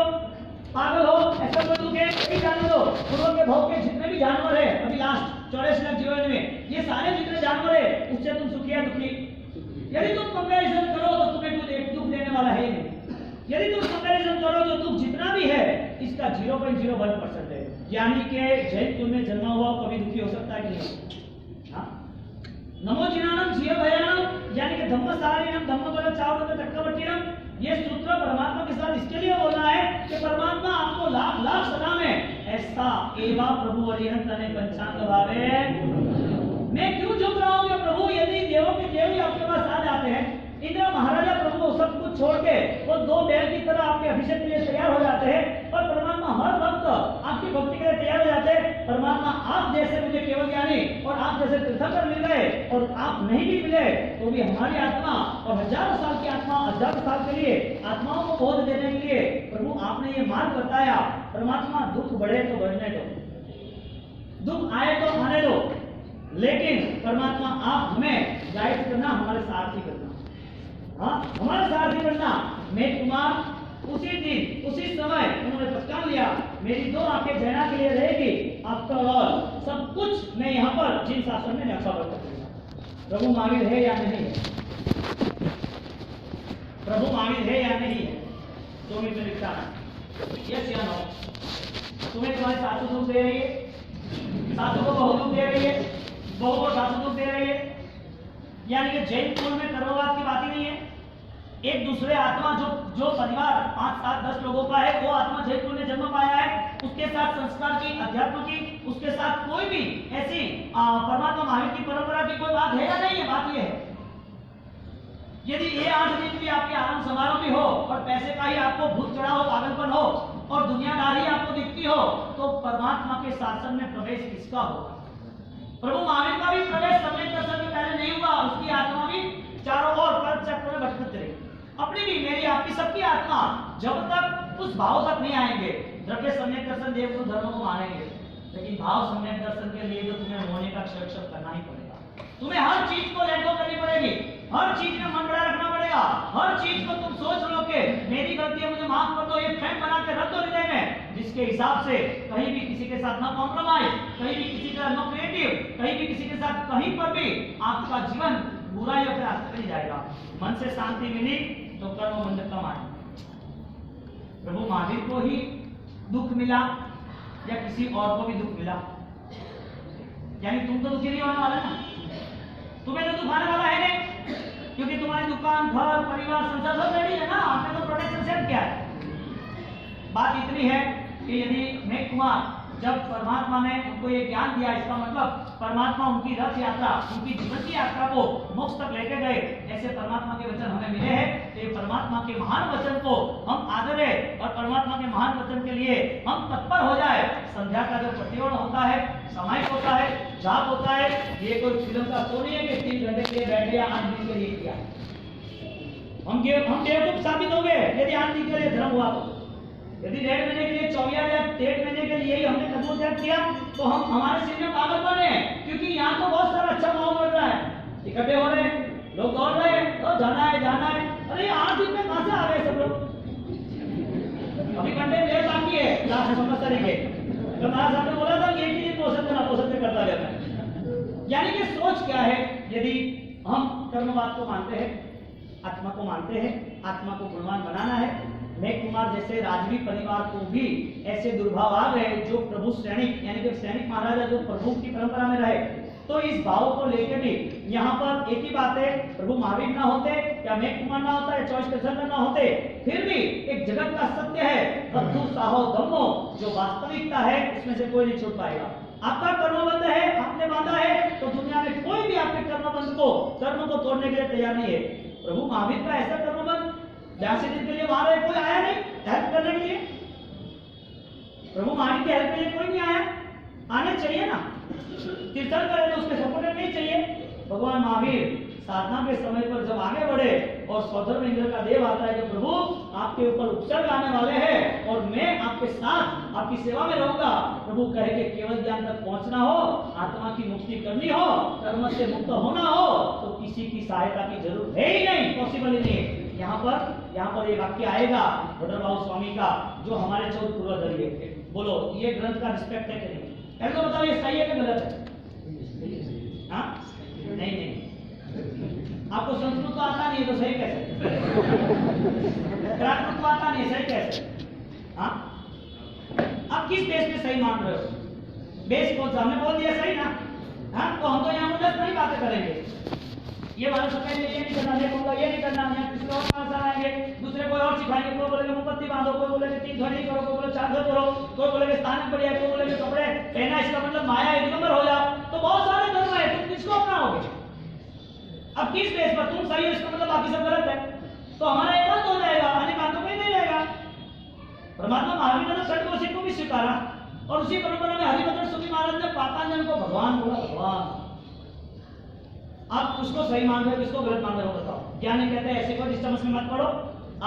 पागल हो, ऐसा कोई दुख है? जान लो, पूर्व के भोग के जितने भी जानवर है अभी लास्ट 84 लाख जीवन में, ये सारे जितने जानवर है उससे तुम सुखी या दुखी? यदि तुम कंपैरिजन करो तो तुम्हें कुछ एक दुख देने वाला है नहीं। यदि तुम कंपैरिजन करो तो दुख जितना भी है इसका 0.01% है। यानी कि जैन कुल में जन्मा हुआ कभी दुखी हो सकता है कि नहीं? हाँ, नमो जिनानम जीव भयानम, यानी कि धम्म सारीनम धम्म बल चावल चक्रवर्तीनम, ये सूत्र परमात्मा के साथ इसके लिए बोलना है कि परमात्मा आपको लाख लाख सलाम है, ऐसा एवा प्रभु वरिहंत ने पंचांग भावे। मैं क्यों झुक रहा हूं कि प्रभु, यदि देवों के देव ही आपके पास आ जाते हैं, इंद्र महाराजा प्रभु सब कुछ छोड़ के वो दो बैल की तरह आपके अभिषेक के लिए तैयार हो जाते हैं, और परमात्मा हर वक्त आपकी भक्ति के लिए तैयार हो जाते हैं। परमात्मा आप जैसे मुझे केवल ज्ञानी और आप जैसे तीर्थंकर मिल गए, और आप नहीं भी मिले तो भी हमारी आत्मा और हजारों साल की आत्मा, हजारों साल के लिए आत्माओं को बोध देने के लिए प्रभु आपने ये मार्ग बताया। परमात्मा दुख बढ़े तो बढ़ने दो, दुख आए तो आने दो, लेकिन परमात्मा आप हमें गाइड करना, हमारे सारथी करना, हाँ हमारा सारथी बनना। मेघ कुमार उसी दिन उसी समय उन्होंने पहचान लिया, मेरी दो आंखें जैना के लिए रहेगी, आफ्टर ऑल सब कुछ मैं यहाँ पर जिन शासन में रखा कर सकूंगा। प्रभु महावीर है या नहीं है? प्रभु महावीर है या नहीं है? 2 मिनट में लिखता है यस या नो। तुम्हें तुम्हारी सासू दुख दे रही है, सासू को बहू दुख दे रही है, बहू को सासू दुख दे रही है, यानी कि जैन कुल में कर्मवाद की बात ही नहीं है। एक दूसरे आत्मा जो परिवार 5, 7, 10 लोगों का है, वो आत्मा जैन कुल में जन्म पाया है, उसके साथ संस्कार की, अध्यात्म की, उसके साथ कोई भी ऐसी परमात्मा महावीर की परंपरा की कोई बात है या नहीं है? बात ये है, यदि ये 8 दिन भी आपके आनंद समारोह भी हो और पैसे का ही आपको भूत चढ़ा हो, पागलपन हो और दुनियादारी आपको दिखती हो, तो परमात्मा के शासन में प्रवेश किसका होगा? प्रभु महावीर का भी प्रवेश सम्यक दर्शन के पहले नहीं हुआ, उसकी आत्मा भी चारों ओर पर चक्र में भटकती रही। अपनी भी, मेरी, आपकी, सबकी आत्मा जब तक उस भाव तक नहीं आएंगे, द्रव्य सम्यक दर्शन देव धर्म को मानेंगे, लेकिन भाव सम्यक दर्शन के लिए तो तुम्हें होने का क्षण करना ही पड़ेगा। तुम्हें हर चीज को लेट गो करनी पड़ेगी, हर चीज में मन बड़ा रखना पड़ेगा, हर चीज को तुम सोच लो कि मेरी गलती है, मुझे माफ कर दो, ये फ्रेंड बना के रख दो हृदय में, जिसके हिसाब से कहीं भी किसी के साथ ना कॉम्प्रोमाइज, कहीं भी किसी का नो क्रिएटिव, कहीं भी किसी के साथ कहीं पर भी आपका जीवन बुराइयों के रास्ते पर जाएगा। मन से शांति मिली तो कर्म बंध कम आए। प्रभु महावीर को ही दुख मिला या किसी और को भी दुख मिला, यानी तुम तो दुखी नहीं होने वाला ना, तुम्हें तो दुख आने वाला है नहीं, क्योंकि तुम्हारी दुकान, घर, परिवार, संसार सब रेडी है ना, आपने तो प्रोटेक्शन सेट किया है। बात इतनी है कि यदि मेघ कुमार जब परमात्मा ने उनको ये ज्ञान दिया, इसका मतलब परमात्मा उनकी रथ यात्रा, उनकी जीवन की यात्रा को मोक्ष तक लेके गए, ऐसे परमात्मा के वचन हमें मिले हैं। तो ये परमात्मा के महान वचन को हम आदरें और परमात्मा के महान वचन के लिए हम तत्पर हो जाए। संध्या का जो प्रतिवर्ण होता है, सामायिक होता है, जाप होता है, ये कोई फिल्म का शो नहीं है कि 3 घंटे के लिए बैठ गया, 8 दिन के लिए किया। हम बेवकूफ साबित हो गए यदि 8 दिन के लिए धर्म हुआ तो। यदि 1.5 महीने के लिए 24 या 1.5 महीने के लिए ही हमने कदम त्याग किया तो हम हमारे सिर में पागल बने हैं, क्योंकि यहाँ तो बहुत सारा अच्छा माहौल मिल रहा है, इकट्ठे हो रहे हैं, लोग दौड़ रहे हैं, तो जाना है। अरे 8 दिन में कहां से आ गए सब लोग? अभी घंटे देर बाकी है लास्ट 15 तारीख है, तो महाराज साहब ने बोला था कि एक ही दिन पोषण करता रहता है। यानी कि सोच क्या है, यदि हम कर्मवाद को मानते हैं, आत्मा को मानते हैं, आत्मा को गुणवान बनाना है, मेघ कुमार जैसे राजवी परिवार को भी ऐसे दुर्भाव आ गए जो प्रभु सैनिक, यानी कि सैनिक महाराजा जो प्रभु की परंपरा में रहे, तो इस भाव को लेकर भी यहाँ पर एक ही बात है, प्रभु महावीर ना होते या मेघ कुमार ना होता या चॉइस कृष्ण ना होते, फिर भी एक जगत का सत्य है, बद्धु साहो धम्मो, जो वास्तविकता है उसमें से कोई नहीं छूट पाएगा। आपका कर्मबंध है, आपने बांधा है, तो दुनिया में कोई भी आपके कर्मबंध को, कर्म को तोड़ने के लिए तैयार नहीं है। प्रभु महावीर का ऐसा कर्मबंध 82 दिन के लिए वहां रहे, कोई आया नहीं हेल्प करने के लिए। प्रभु महावीर की हेल्प के लिए कोई नहीं आया, आने चाहिए ना। तीर्थन करे तो उसके सपोर्ट नहीं चाहिए। भगवान महावीर साधना के समय पर जब आगे बढ़े और सौधर्म इंद्र का देव आता है कि प्रभु आपके ऊपर उपसर्ग आने वाले हैं और मैं आपके साथ आपकी सेवा में रहूंगा। प्रभु कहे कि केवल ज्ञान तक पहुंचना हो, आत्मा की मुक्ति करनी हो, कर्म से मुक्त होना हो, तो किसी की सहायता की जरूरत है ही नहीं, पॉसिबल ही नहीं है। यहाँ पर एक वाक्य आएगा भद्रबाहु स्वामी का, जो हमारे 14 पूर्वधर्य है। बोलो ये ग्रंथ का रिस्पेक्ट है कि नहीं? पहले तो बताओ ये सही है कि गलत है? हाँ नहीं, आपको संस्कृत तो आता नहीं है तो सही कैसे? प्राकृत तो आता नहीं है, सही कैसे? हाँ, आप किस बेस पे सही मान रहे हो? बेस कौन सा? हमने बोल दिया सही ना। हाँ, तो हम तो यहाँ मुझे नहीं बातें करेंगे। ये वाला सब ये नहीं करना है, ये नहीं करना है, किसी और पास आएंगे, दूसरे कोई और सिखाएंगे। कोई बोलेगा मुपत्ति बांधो, कोई बोलेगा 3 ध्वनि करो, कोई बोले 4 ध्वनि करो, कोई बोलेगा स्थान में बढ़िया, कोई बोलेगा कपड़े पहना इसका मतलब माया एक नंबर हो जाओ। तो बहुत सारे धर्म है, तुम किसको अपनाओगे? अब किस बेस पर? तुम सही हो इसका मतलब बाकी सब गलत है, तो हमारा एक बात हो जाएगा, अन्य बातों में नहीं रहेगा। परमात्मा महावीर ने तो षटकोशी को भी स्वीकारा और उसी परंपरा में हरिभद्र स्वामी महाराज ने पातांजन को भगवान बोला। भगवान आप उसको सही मान रहे हो, किसको गलत मान रहे हो बताओ? ज्ञानी कहते हैं ऐसे कोई डिस्टर्बेंस में मत पड़ो।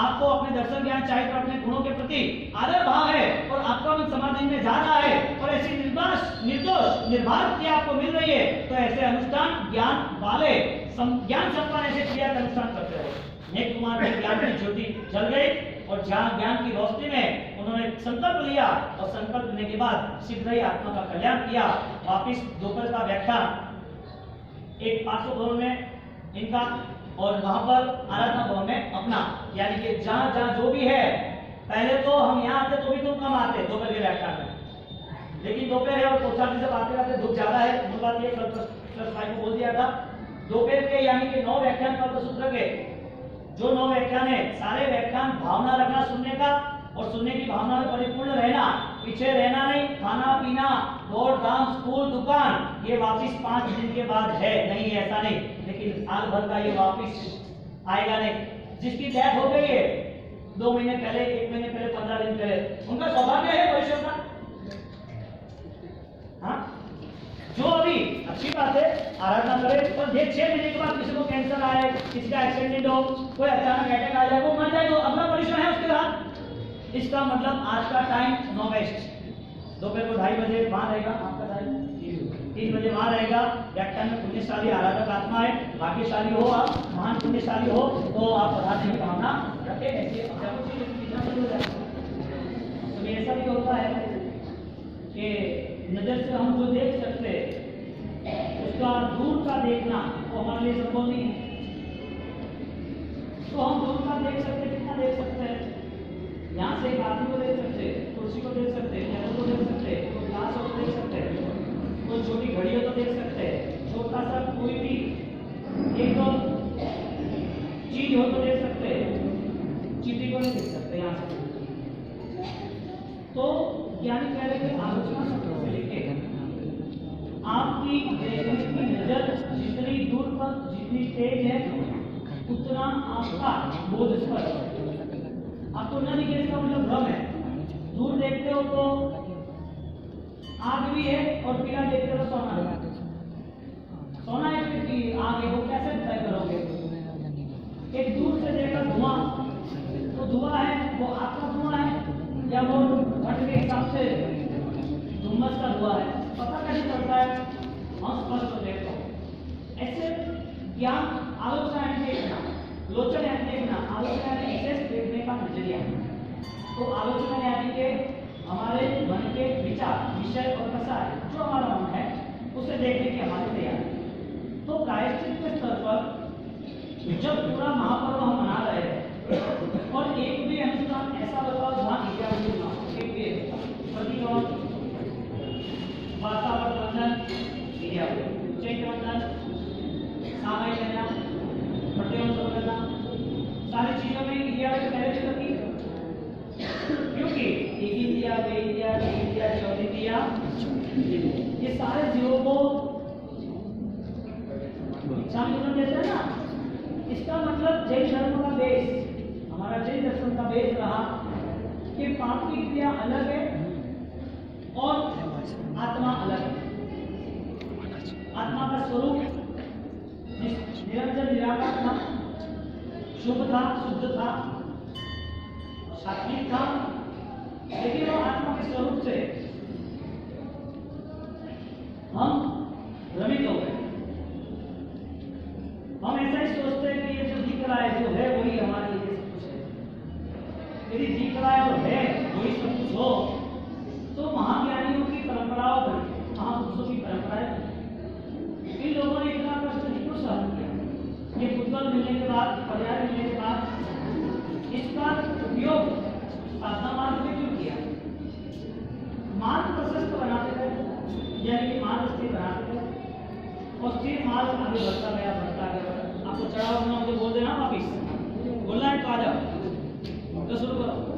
आपको अपने दर्शन ज्ञान चाहिए तो अपने गुणों के प्रति आदर भाव है और आपका मन समाधि में जा रहा है और ऐसी निर्दोष निर्भार आपको मिल रही है, तो ऐसे अनुष्ठान ज्ञान वाले ज्ञान संपन्न ऐसे क्रिया का अनुष्ठान करते रहो। नेक कुमार के ज्ञान की ज्योति जल गई और ज्ञान की रोशनी में उन्होंने संकल्प लिया और संकल्प लेने के बाद शीघ्र ही आत्मा का कल्याण किया। वापिस दोपहर का व्याख्यान एक 500 भवन में इनका और वहां पर आराधना भवन में अपना, यानी कि जहां जहां जो भी है। पहले तो हम यहाँ आते तो भी तुम कम आते दोपहर के व्याख्यान में, लेकिन दोपहर है और पोचाटी से आते आते धूप ज्यादा है। मूल बात ये प्लस 5 को बोल दिया था। दोपहर के यानी कि 9 व्याख्यान कल्पसूत्र के जो 9 व्याख्यान है, सारे व्याख्यान भावना रखना सुनने का और सुनने की भावना में परिपूर्ण रहना, पीछे रहना नहीं। खाना पीना दौड़ धाम स्कूल दुकान ये वापिस 5 दिन के बाद है, नहीं ऐसा नहीं, लेकिन साल भर का ये वापिस आएगा नहीं। जिसकी डेथ हो गई है 2 महीने पहले, 1 महीने पहले, 15 दिन पहले, उनका सौभाग्य है परिश्रम का। हाँ, जो अभी अच्छी बात है आराधना करे, पर देख 6 महीने के बाद किसी को कैंसर आए, किसी का एक्सीडेंट हो, कोई अचानक अटैक आ जाए, वो मर जाए, तो अगला परिश्रम है उसके साथ। इसका मतलब आज का टाइम नो वेस्ट। दोपहर को 2:30 बजे वहां रहेगा, आपका टाइम 3 बजे वहां रहेगा। व्याख्यान में पुण्यशाली आराधक आत्मा है, भाग्यशाली हो आप, महान पुण्यशाली हो तो आप पढ़ाने की भावना रखें। ऐसे तो ऐसा भी होता है कि नजर से हम जो देख सकते उसका दूर का देखना वो हमारे लिए संभव नहीं है। तो हम दूर का देख सकते, कितना देख सकते हैं? यहाँ से एक आदमी को देख सकते, कुर्सी को देख सकते, टेबल को देख सकते, कोई ग्लास को देख सकते, कोई छोटी घड़ी हो तो देख सकते, छोटा सा कोई भी एक चीज हो तो देख सकते, चीटी को नहीं देख सकते यहाँ से। तो ज्ञानी कह रहे कि आलोचना शब्द से लेके आपकी देखने की नजर जितनी दूर पर जितनी तेज है उतना आपका बोध स्पष्ट है। आपको न दिखे इसका मतलब भ्रम है। दूर देखते हो तो आग भी है और पीला देखते हो सोना है। सोना है कि आग है, वो कैसे तय करोगे? एक दूर से देखा धुआं, तो धुआं है वो आपका धुआं है या वो घट के हिसाब से धुम्मस का धुआं है, पता कैसे चलता है? हम स्पष्ट देखते हो। ऐसे ज्ञान आलोचना देखना, लोचन देखना, आलोचना देखने का नजरिया। तो आलोचना यानी कि हमारे मन के विचार, विषय और प्रसार जो हमारा मन है उसे देखने की हमारी तैयारी। तो प्रायश्चित के स्तर पर जब पूरा महापर्व हम मना रहे हैं और एक भी अनुष्ठान ऐसा बताओ जहाँ इत्यादि ना हो, एक भी प्रतिक्रमण, वातावरण बंधन, चैत्र बंधन, सामाई लेना, प्रतिबंध करना, सारी चीजों में इंडिया में पहले से लगी, क्योंकि एक इंडिया वे इंडिया क्या? ये सारे जीवों को इच्छा पूर्ण देते हैं ना। इसका मतलब जैन धर्म का बेस, हमारा जैन दर्शन का बेस रहा कि पाप की क्रिया अलग है और आत्मा अलग है। आत्मा का स्वरूप निरंजन निराकार था, शुभ था, शुद्ध था, सात्विक था, लेकिन वो आत्मा के स्वरूप से हम भ्रमित हो गए। हम ऐसा ही सोचते हैं कि ये जो दिख रहा है, जो है वही हमारे लिए सब कुछ है। यदि दिख रहा है और है वही सब कुछ हो तो महाज्ञानियों की परंपराओं बनी, महापुरुषों की परंपराएं बनी। इन लोगों ने इतना कष्ट क्यों सहन किया? ये फुटबॉल मिलने के बाद, पर्याय मिलने के बाद इसका उपयोग साधना मार्ग में क्यों किया? मार्ग प्रशस्त बनाते गए, यानी कि मार्ग स्थिर बनाते गए और स्थिर मार्ग आगे बढ़ता गया, बढ़ता गया। आपको चढ़ाव होना मुझे बोल देना वापिस, बोलना है तो आ जाओ, तो शुरू करो।